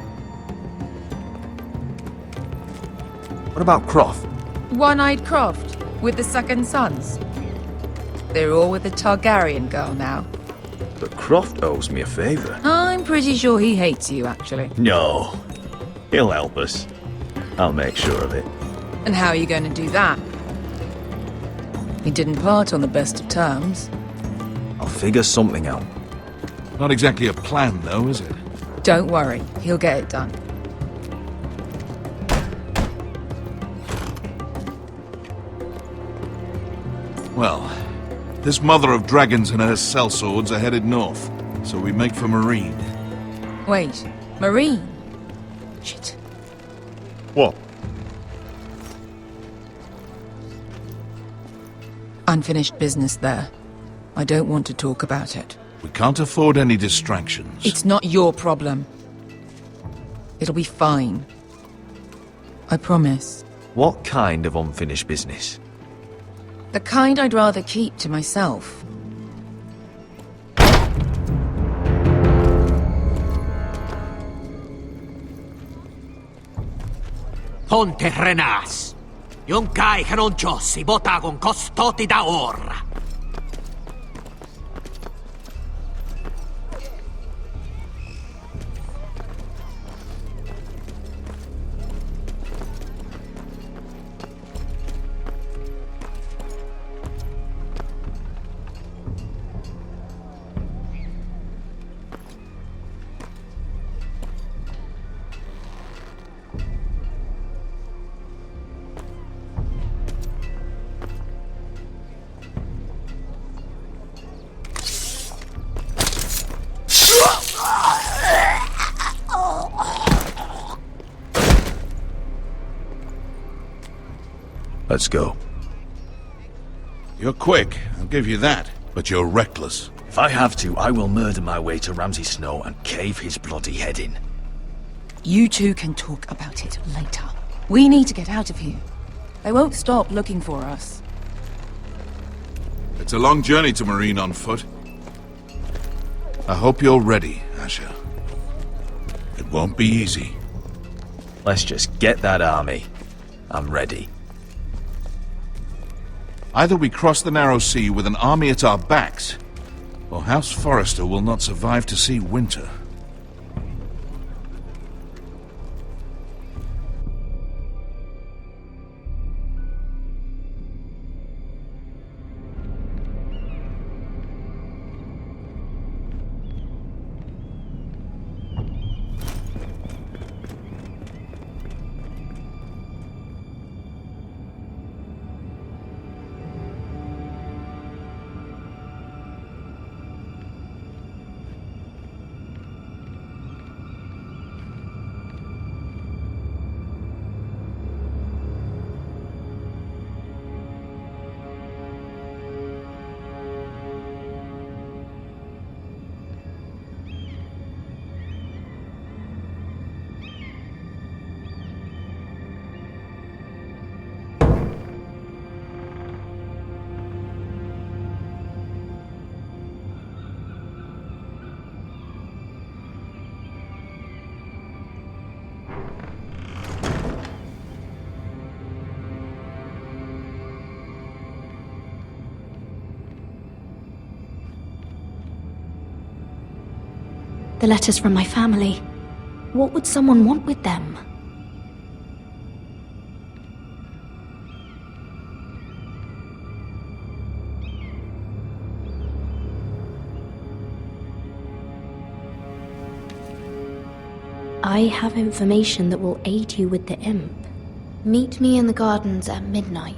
What about Croft? One-eyed Croft, with the second sons. They're all with the Targaryen girl now. But Croft owes me a favour. I'm pretty sure he hates you, actually. No. He'll help us. I'll make sure of it. And how are you going to do that? He didn't part on the best of terms. I'll figure something out. Not exactly a plan, though, is it? Don't worry, he'll get it done. Well, this mother of dragons and her sellswords are headed north, so we make for Marine. Wait, Marine? Shit. What? Unfinished business there. I don't want to talk about it. We can't afford any distractions. It's not your problem. It'll be fine. I promise. What kind of unfinished business? The kind I'd rather keep to myself. Ponte Renas. Yung kai kanon Diyos, ibota kong kostoti da ora. Let's go. You're quick, I'll give you that. But you're reckless. If I have to, I will murder my way to Ramsay Snow and cave his bloody head in. You two can talk about it later. We need to get out of here. They won't stop looking for us. It's a long journey to Marine on foot. I hope you're ready, Asher. It won't be easy. Let's just get that army. I'm ready. Either we cross the narrow sea with an army at our backs, or House Forrester will not survive to see winter. The letters from my family. What would someone want with them? I have information that will aid you with the imp. Meet me in the gardens at midnight.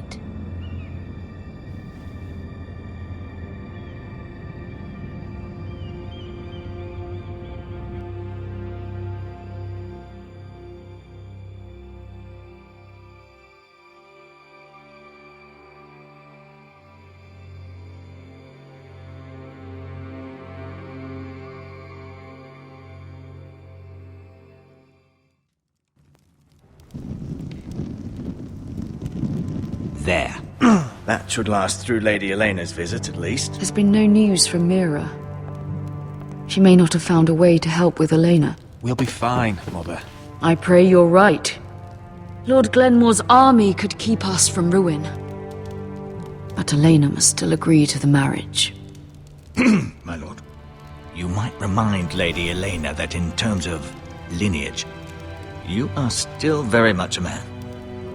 There. That should last through Lady Elena's visit, at least. There's been no news from Mira. She may not have found a way to help with Elena. We'll be fine, Mother. I pray you're right. Lord Glenmore's army could keep us from ruin. But Elena must still agree to the marriage. My lord, you might remind Lady Elena that in terms of lineage, you are still very much a man.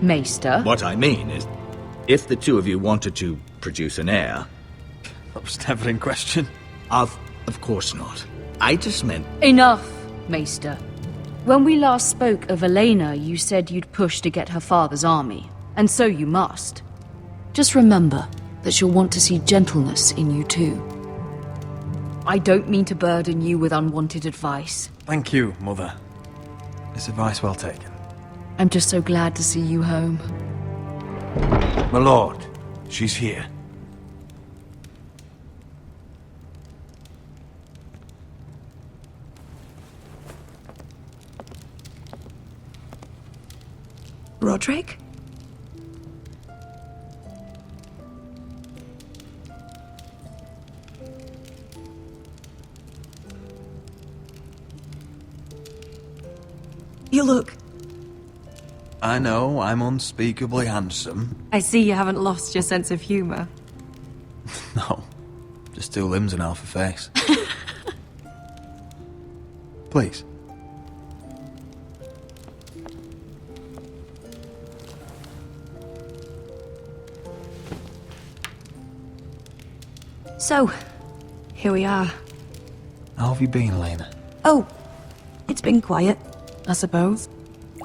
Maester? What I mean is, if the two of you wanted to produce an heir... That was never in question. Of course not. I just meant... Enough, Maester. When we last spoke of Elena, you said you'd push to get her father's army. And so you must. Just remember that she'll want to see gentleness in you too. I don't mean to burden you with unwanted advice. Thank you, Mother. It's advice well taken. I'm just so glad to see you home. My lord, she's here. Roderick? You look... I know, I'm unspeakably handsome. I see you haven't lost your sense of humour. No, just 2 limbs and half a face. Please. So, here we are. How have you been, Elena? Oh, it's been quiet, I suppose.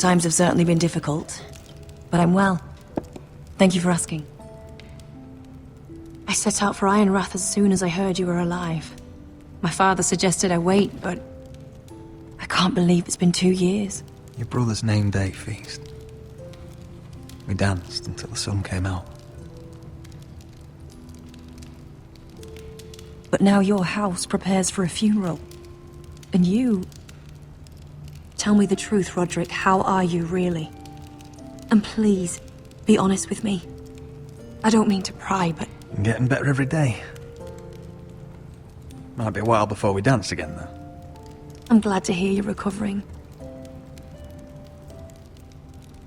Times have certainly been difficult, but I'm well. Thank you for asking. I set out for Ironrath as soon as I heard you were alive. My father suggested I wait, but I can't believe it's been 2 years. Your brother's name day feast. We danced until the sun came out. But now your house prepares for a funeral. And you... Tell me the truth, Roderick. How are you, really? And please, be honest with me. I don't mean to pry, but... I'm getting better every day. Might be a while before we dance again, though. I'm glad to hear you're recovering.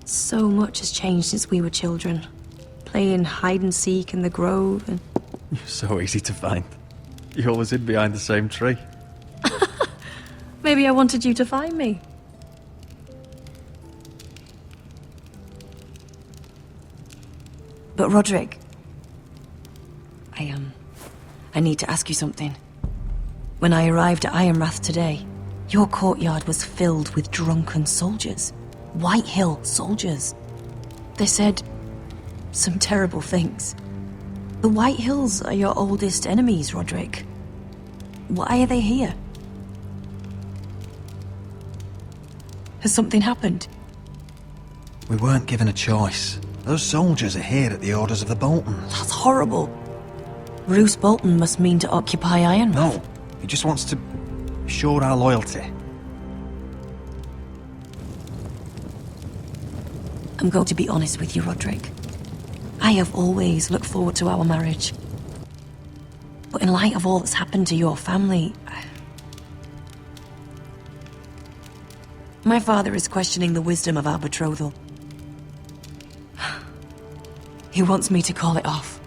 So much has changed since we were children. Playing hide-and-seek in the grove and... You're so easy to find. You always hid behind the same tree. Maybe I wanted you to find me. But Roderick... I need to ask you something. When I arrived at Ironrath today, your courtyard was filled with drunken soldiers. White Hill soldiers. They said some terrible things. The White Hills are your oldest enemies, Roderick. Why are they here? Has something happened? We weren't given a choice. Those soldiers are here at the orders of the Boltons. That's horrible. Roose Bolton must mean to occupy Ironrath. No, he just wants to assure our loyalty. I'm going to be honest with you, Roderick. I have always looked forward to our marriage. But in light of all that's happened to your family... My father is questioning the wisdom of our betrothal. He wants me to call it off.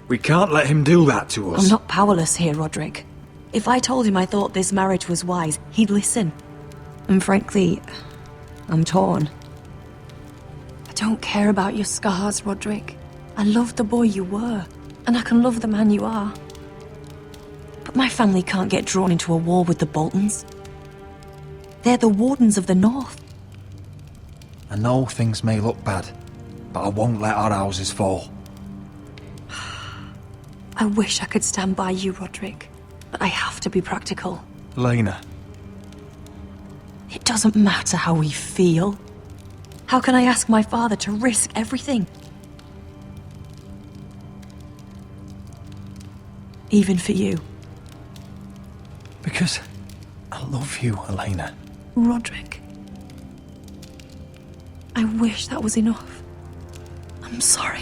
We can't let him do that to us. I'm not powerless here, Roderick. If I told him I thought this marriage was wise, he'd listen. And frankly, I'm torn. I don't care about your scars, Roderick. I love the boy you were, and I can love the man you are. But my family can't get drawn into a war with the Boltons. They're the Wardens of the North. I know things may look bad, but I won't let our houses fall. I wish I could stand by you, Roderick, but I have to be practical. Lena. It doesn't matter how we feel. How can I ask my father to risk everything? Even for you. Because I love you, Elena. Roderick. I wish that was enough. I'm sorry.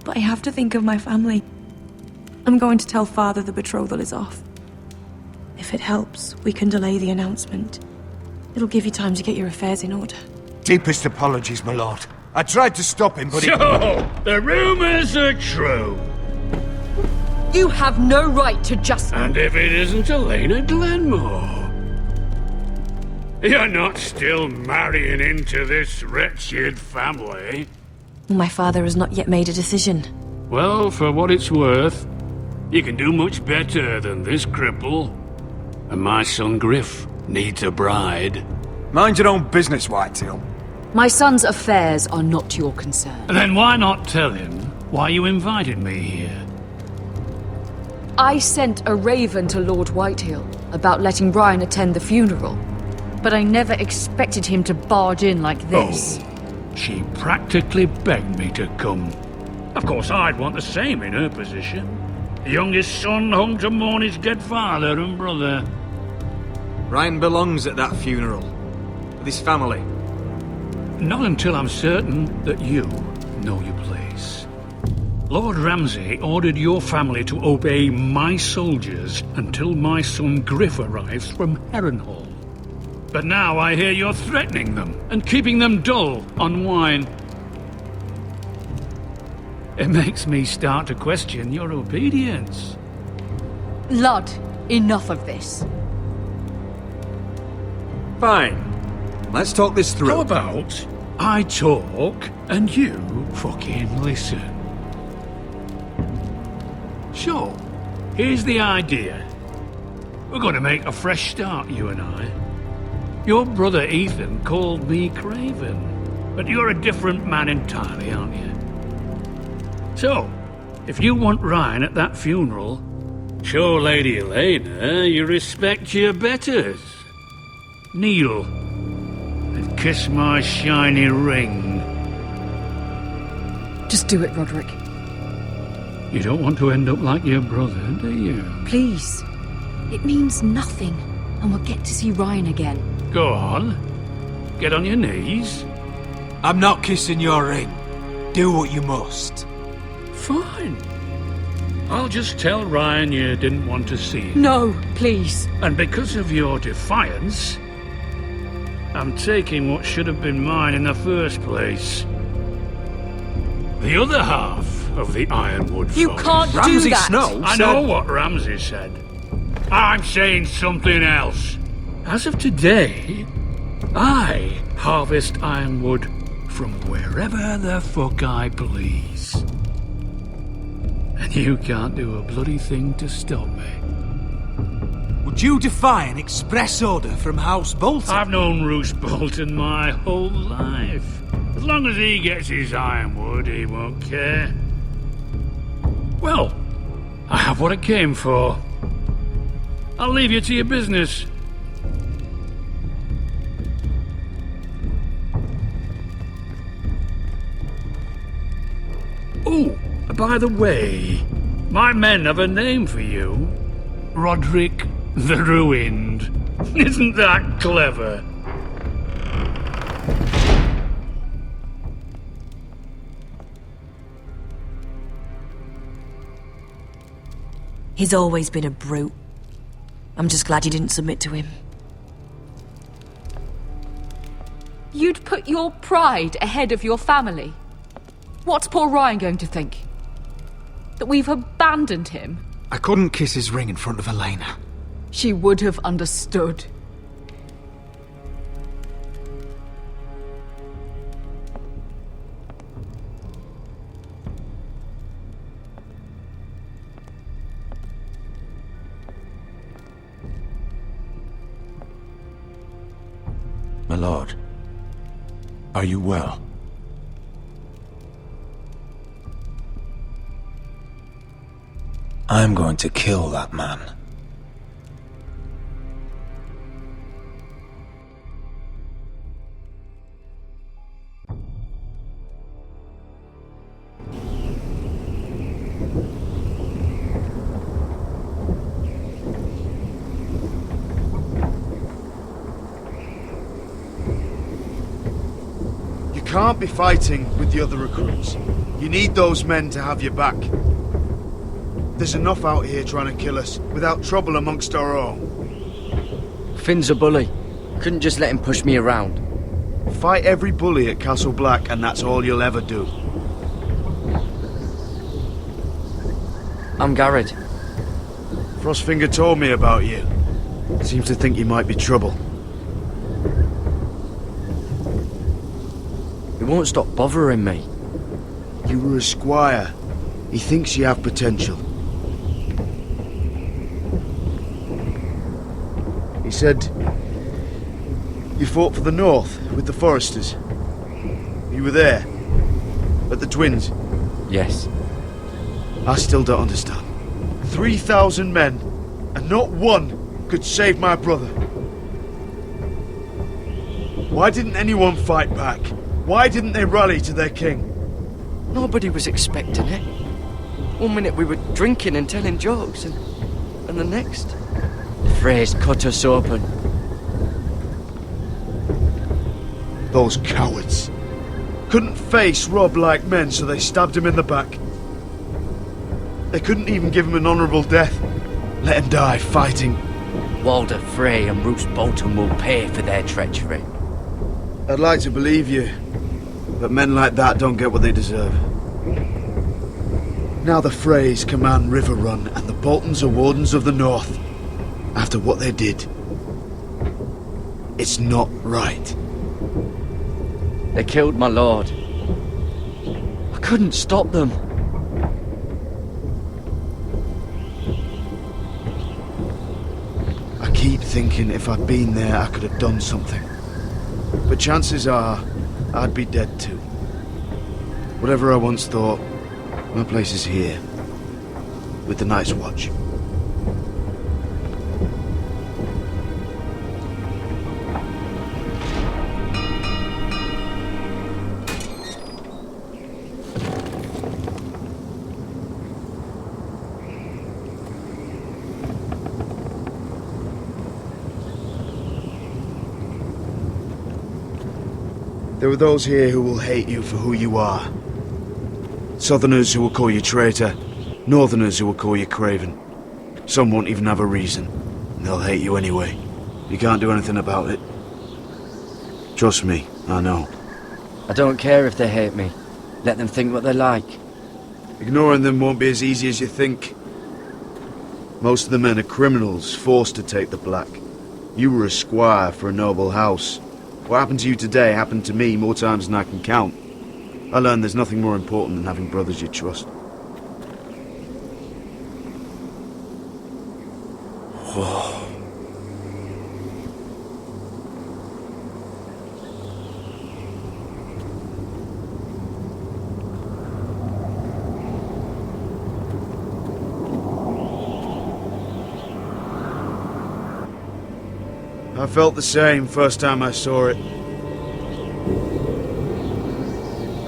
But I have to think of my family. I'm going to tell Father the betrothal is off. If it helps, we can delay the announcement. It'll give you time to get your affairs in order. Deepest apologies, my lord. I tried to stop him, but So, the rumors are true. You have no right to just... And if it isn't Elena Glenmore? You're not still marrying into this wretched family? My father has not yet made a decision. Well, for what it's worth, you can do much better than this cripple. And my son Griff needs a bride. Mind your own business, Whitehill. My son's affairs are not your concern. Then why not tell him why you invited me here? I sent a raven to Lord Whitehill about letting Brian attend the funeral. But I never expected him to barge in like this. Oh, she practically begged me to come. Of course, I'd want the same in her position. The youngest son home to mourn his dead father and brother. Ryan belongs at that funeral. With his family. Not until I'm certain that you know your place. Lord Ramsay ordered your family to obey my soldiers until my son Griff arrives from Harrenhal. But now I hear you're threatening them and keeping them dull on wine. It makes me start to question your obedience. Lud, enough of this. Fine. Let's talk this through. How about I talk and you fucking listen? So, here's the idea. We're going to make a fresh start, you and I. Your brother Ethan called me Craven, but you're a different man entirely, aren't you? So, if you want Ryan at that funeral, show Lady Elena you respect your betters. Kneel and kiss my shiny ring. Just do it, Roderick. You don't want to end up like your brother, do you? Please. It means nothing, and we'll get to see Ryan again. Go on. Get on your knees. I'm not kissing your ring. Do what you must. Fine. I'll just tell Ryan you didn't want to see him. No, please. And because of your defiance, I'm taking what should have been mine in the first place. The other half of the Ironwood You Forest. can't do that. Snow I said... know what Ramsay said. I'm saying something else. As of today, I harvest ironwood from wherever the fuck I please. And you can't do a bloody thing to stop me. Would you defy an express order from House Bolton? I've known Roose Bolton my whole life. As long as he gets his ironwood, he won't care. Well, I have what I came for. I'll leave you to your business. Oh, by the way, my men have a name for you. Roderick the Ruined. Isn't that clever? He's always been a brute. I'm just glad you didn't submit to him. You'd put your pride ahead of your family. What's poor Ryan going to think? That we've abandoned him? I couldn't kiss his ring in front of Elena. She would have understood. My lord, are you well? I'm going to kill that man. You can't be fighting with the other recruits. You need those men to have your back. There's enough out here trying to kill us, without trouble amongst our own. Finn's a bully. Couldn't just let him push me around. Fight every bully at Castle Black, and that's all you'll ever do. I'm Garrett. Frostfinger told me about you. Seems to think you might be trouble. He won't stop bothering me. You were a squire. He thinks you have potential. He said you fought for the North with the Foresters. You were there, at the Twins. Yes. I still don't understand. 3,000 men, and not one could save my brother. Why didn't anyone fight back? Why didn't they rally to their king? Nobody was expecting it. 1 minute we were drinking and telling jokes, and the next, the Freys cut us open. Those cowards. Couldn't face Robb like men, so they stabbed him in the back. They couldn't even give him an honourable death. Let him die fighting. Walder Frey and Roose Bolton will pay for their treachery. I'd like to believe you, but men like that don't get what they deserve. Now the Freys command Riverrun, and the Boltons are Wardens of the North. After what they did. It's not right. They killed my lord. I couldn't stop them. I keep thinking if I'd been there, I could have done something. But chances are, I'd be dead too. Whatever I once thought, my place is here. With the Night's Watch. There are those here who will hate you for who you are. Southerners who will call you traitor, Northerners who will call you craven. Some won't even have a reason, and they'll hate you anyway. You can't do anything about it. Trust me, I know. I don't care if they hate me. Let them think what they like. Ignoring them won't be as easy as you think. Most of the men are criminals, forced to take the black. You were a squire for a noble house. What happened to you today happened to me more times than I can count. I learned there's nothing more important than having brothers you trust. Whoa. I felt the same first time I saw it.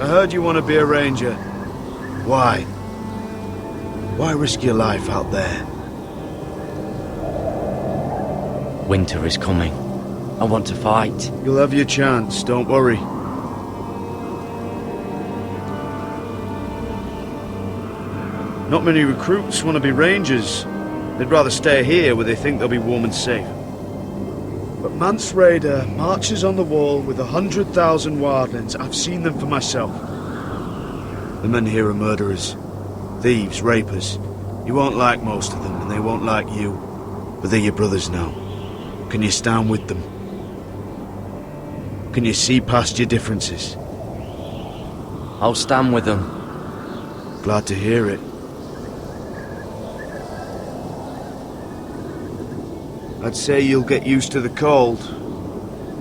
I heard you want to be a ranger. Why? Why risk your life out there? Winter is coming. I want to fight. You'll have your chance, don't worry. Not many recruits want to be rangers. They'd rather stay here where they think they'll be warm and safe. But Mance Rayder marches on the wall with 100,000 wildlings. I've seen them for myself. The men here are murderers. Thieves, rapers. You won't like most of them, and they won't like you. But they're your brothers now. Can you stand with them? Can you see past your differences? I'll stand with them. Glad to hear it. I'd say you'll get used to the cold,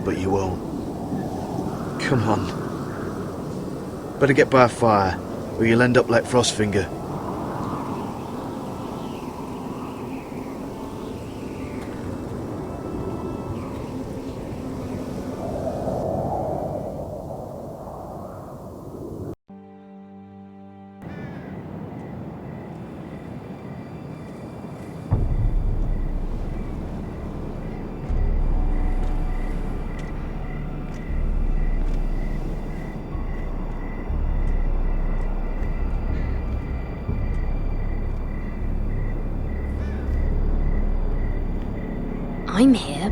but you won't. Come on. Better get by a fire, or you'll end up like Frostfinger. I'm here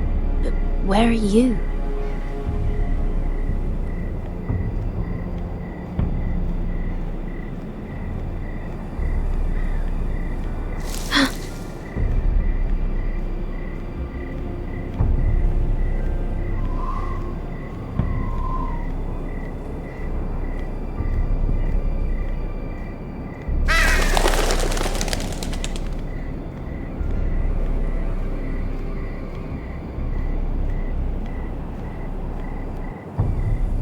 Where are you?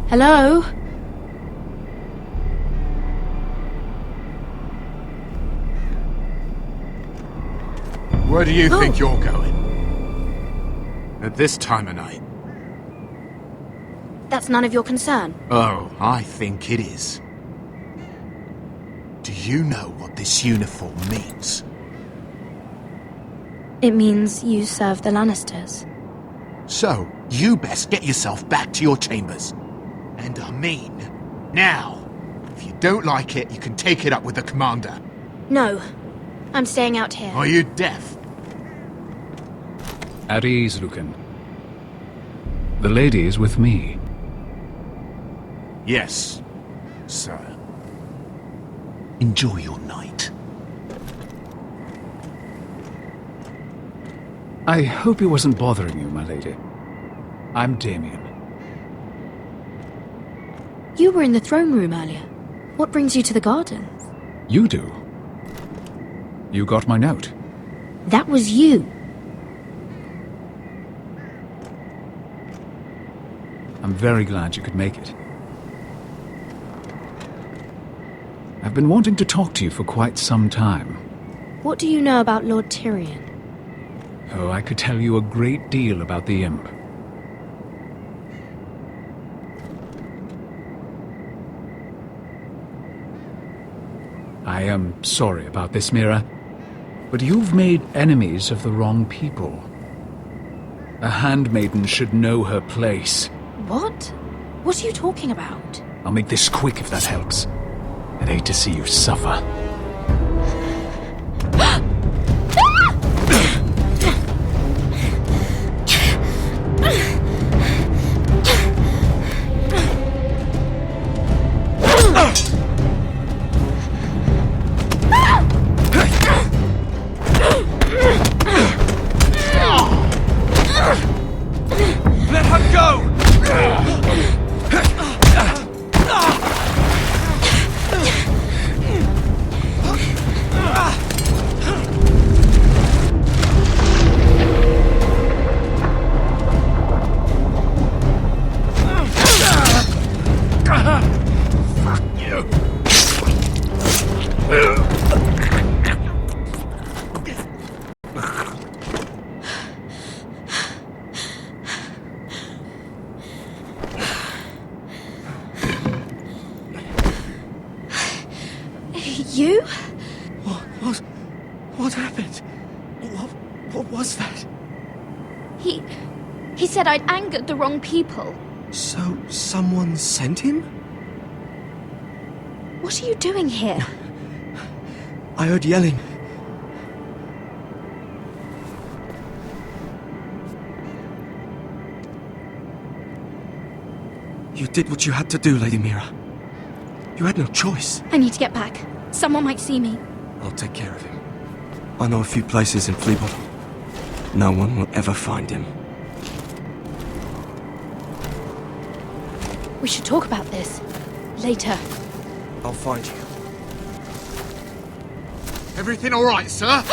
Hello? Where do you think you're going? At this time of night? That's none of your concern. Oh, I think it is. Do you know what this uniform means? It means you serve the Lannisters. So, you best get yourself back to your chambers. And I mean, now. If you don't like it, you can take it up with the commander. No. I'm staying out here. Are you deaf? At ease, Lucan. The lady is with me. Yes, sir. Enjoy your night. I hope he wasn't bothering you, my lady. I'm Damien. You were in the throne room earlier. What brings you to the gardens? You do. You got my note. That was you. I'm very glad you could make it. I've been wanting to talk to you for quite some time. What do you know about Lord Tyrion? Oh, I could tell you a great deal about the Imp. I am sorry about this, Mira, but you've made enemies of the wrong people. A handmaiden should know her place. What? What are you talking about? I'll make this quick if that helps. I'd hate to see you suffer. Let her go! You? What happened? What was that? He said I'd angered the wrong people. So, someone sent him? What are you doing here? I heard yelling. You did what you had to do, Lady Mira. You had no choice. I need to get back. Someone might see me. I'll take care of him. I know a few places in Fleabottom. No one will ever find him. We should talk about this. Later. I'll find you. Everything all right, sir?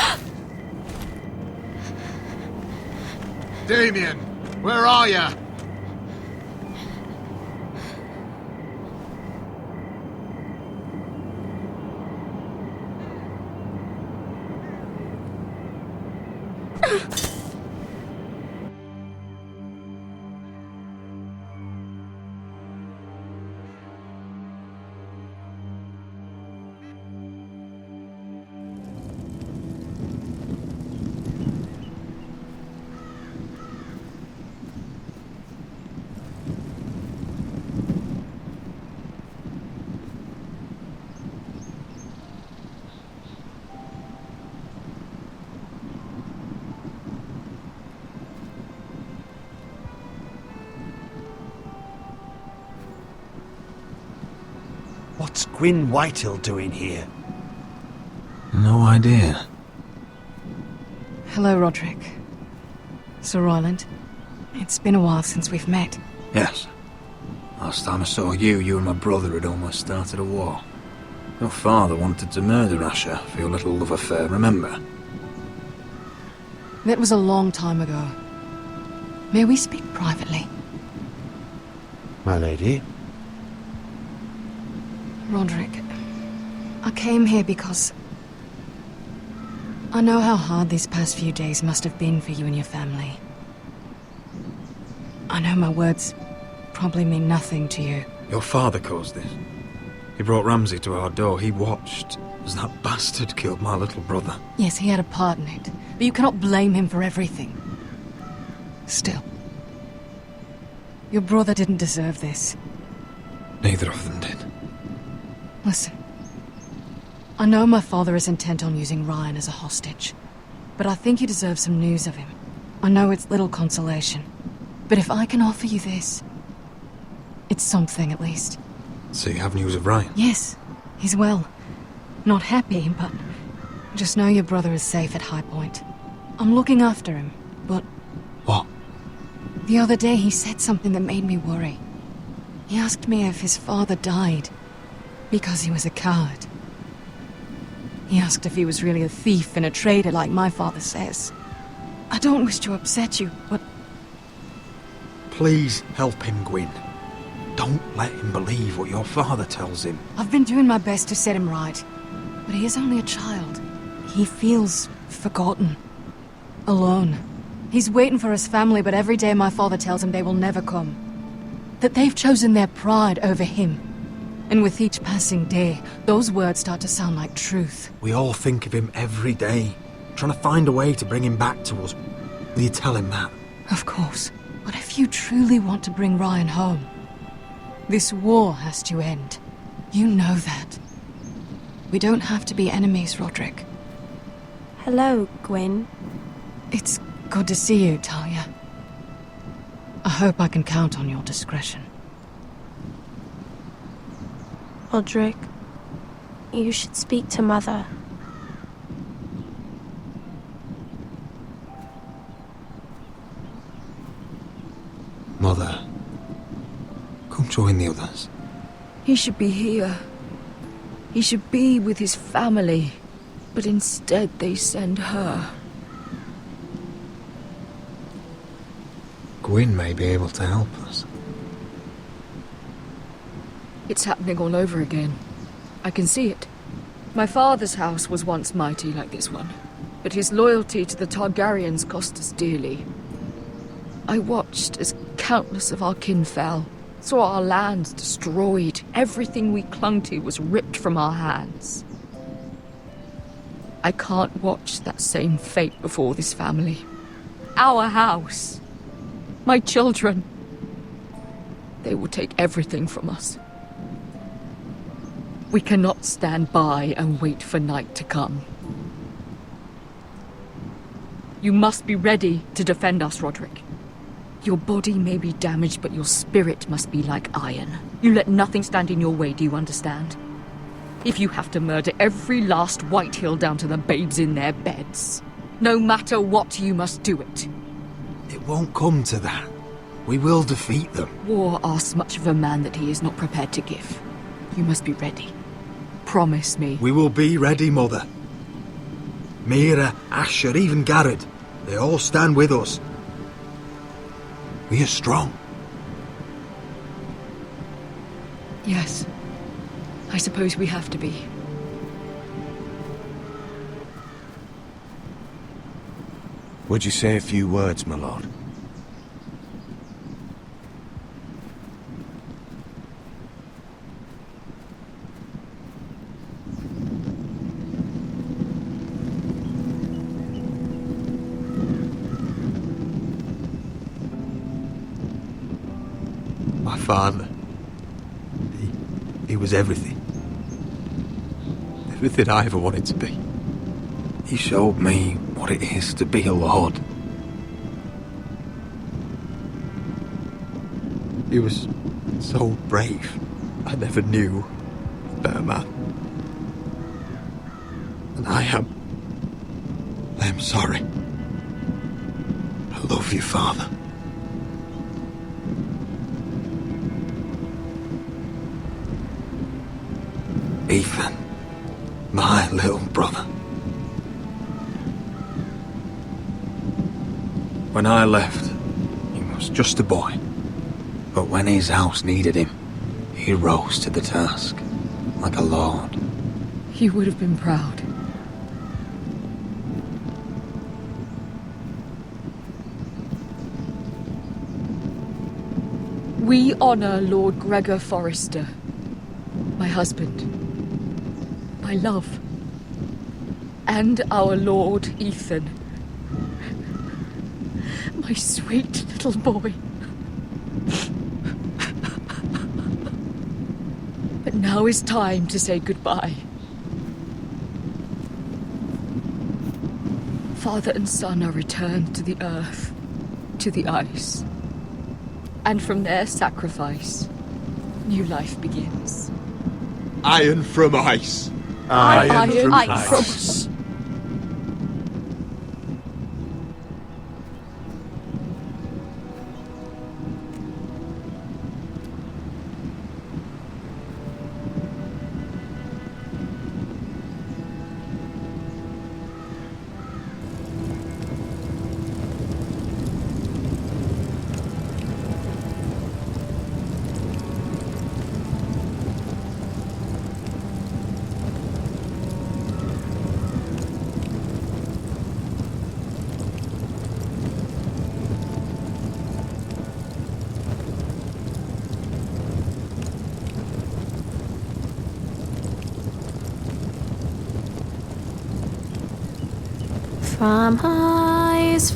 Damien, where are you? What's Gwyn Whitehill doing here? No idea. Hello, Roderick. Sir Royland. It's been a while since we've met. Yes. Last time I saw you, you and my brother had almost started a war. Your father wanted to murder Asher for your little love affair, remember? That was a long time ago. May we speak privately? My lady? Roderick, I came here because I know how hard these past few days must have been for you and your family. I know my words probably mean nothing to you. Your father caused this. He brought Ramsay to our door. He watched as that bastard killed my little brother. Yes, he had a part in it, but you cannot blame him for everything. Still, your brother didn't deserve this. Neither of them did. Listen, I know my father is intent on using Ryan as a hostage, but I think you deserve some news of him. I know it's little consolation, but if I can offer you this, it's something at least. So you have news of Ryan? Yes, he's well. Not happy, but just know your brother is safe at High Point. I'm looking after him, but... What? The other day he said something that made me worry. He asked me if his father died because he was a coward. He asked if he was really a thief and a traitor like my father says. I don't wish to upset you, but... Please help him, Gwyn. Don't let him believe what your father tells him. I've been doing my best to set him right, but he is only a child. He feels forgotten. Alone. He's waiting for his family, but every day my father tells him they will never come. That they've chosen their pride over him. And with each passing day, those words start to sound like truth. We all think of him every day, trying to find a way to bring him back to us. Will you tell him that? Of course. But if you truly want to bring Ryan home, this war has to end. You know that. We don't have to be enemies, Roderick. Hello, Gwyn. It's good to see you, Talia. I hope I can count on your discretion. Roderick, you should speak to Mother. Mother, come join the others. He should be here. He should be with his family. But instead they send her. Gwyn may be able to help us. It's happening all over again. I can see it. My father's house was once mighty like this one, but his loyalty to the Targaryens cost us dearly. I watched as countless of our kin fell, saw our lands destroyed, everything we clung to was ripped from our hands. I can't watch that same fate before this family. Our house. My children. They will take everything from us. We cannot stand by and wait for night to come. You must be ready to defend us, Roderick. Your body may be damaged, but your spirit must be like iron. You let nothing stand in your way, do you understand? If you have to murder every last Whitehill down to the babes in their beds, no matter what, you must do it. It won't come to that. We will defeat them. War asks much of a man that he is not prepared to give. You must be ready. Promise me. We will be ready, Mother. Mira, Asher, even Garrett. They all stand with us. We are strong. Yes. I suppose we have to be. Would you say a few words, my lord? My father. He was everything. Everything I ever wanted to be. He showed me what it is to be a lord. He was so brave. I never knew better man. And I am sorry. I love you, Father. Ethan, my little brother. When I left, he was just a boy. But when his house needed him, he rose to the task, like a lord. He would have been proud. We honor Lord Gregor Forrester, my husband, my love, and our Lord Ethan, my sweet little boy. But now is time to say goodbye. Father and son are returned to the earth, to the ice. And from their sacrifice, new life begins. Iron from ice. Iron from ice.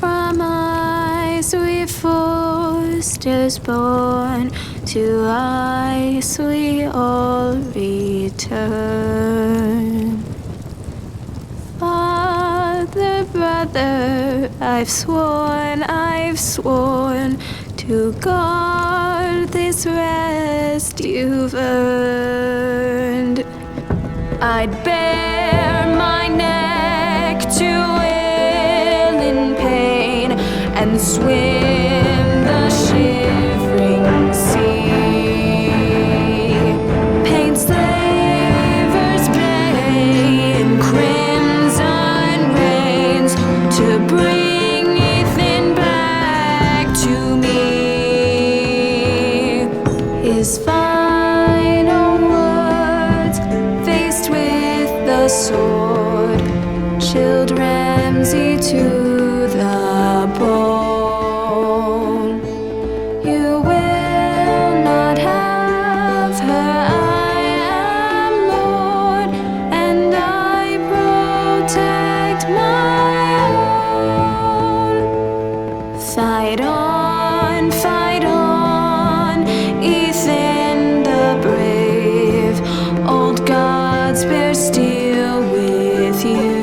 From ice we Forresters born, to ice we all return. Father, brother, I've sworn to guard this rest you've earned. I'd bare my neck to and swim the shivering sea. Paint slavers play in crimson rains to bring Ethan back to me. His final words, faced with the sword, chilled Ramsay to the bone. You will not have her, I am Lord, and I protect my own. Fight on, Ethan the brave. Old gods bear steel with you.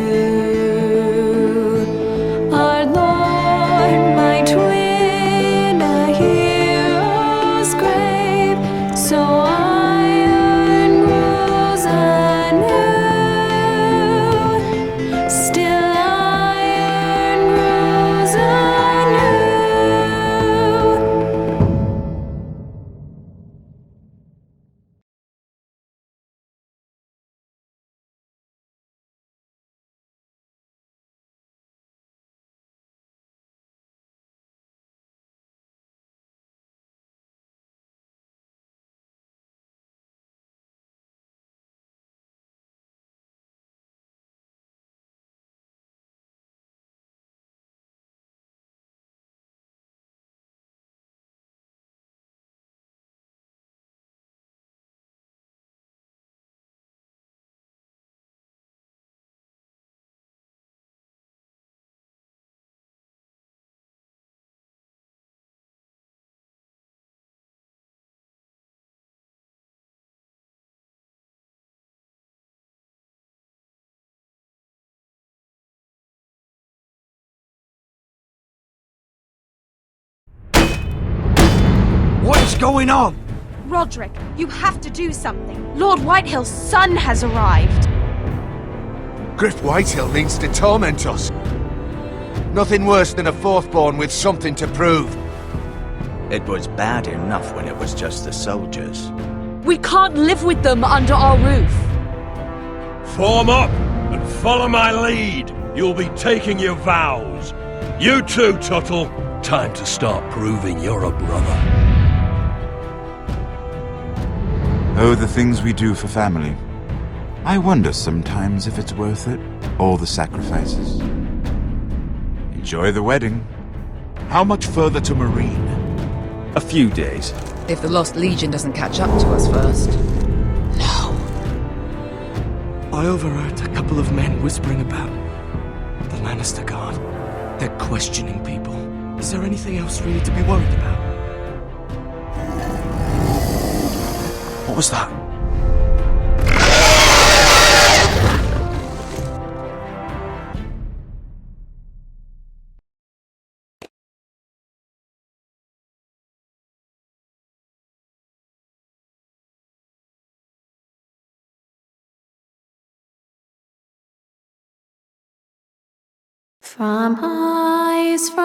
What is going on? Roderick, you have to do something. Lord Whitehill's son has arrived. Griff Whitehill means to torment us. Nothing worse than a fourthborn with something to prove. It was bad enough when it was just the soldiers. We can't live with them under our roof. Form up and follow my lead. You'll be taking your vows. You too, Tuttle. Time to start proving you're a brother. Oh, the things we do for family. I wonder sometimes if it's worth it, all the sacrifices. Enjoy the wedding. How much further to Marine? A few days. If the Lost Legion doesn't catch up to us first. I overheard a couple of men whispering about the Lannister Guard. They're questioning people. Is there anything else really to be worried about? What was that? From eyes from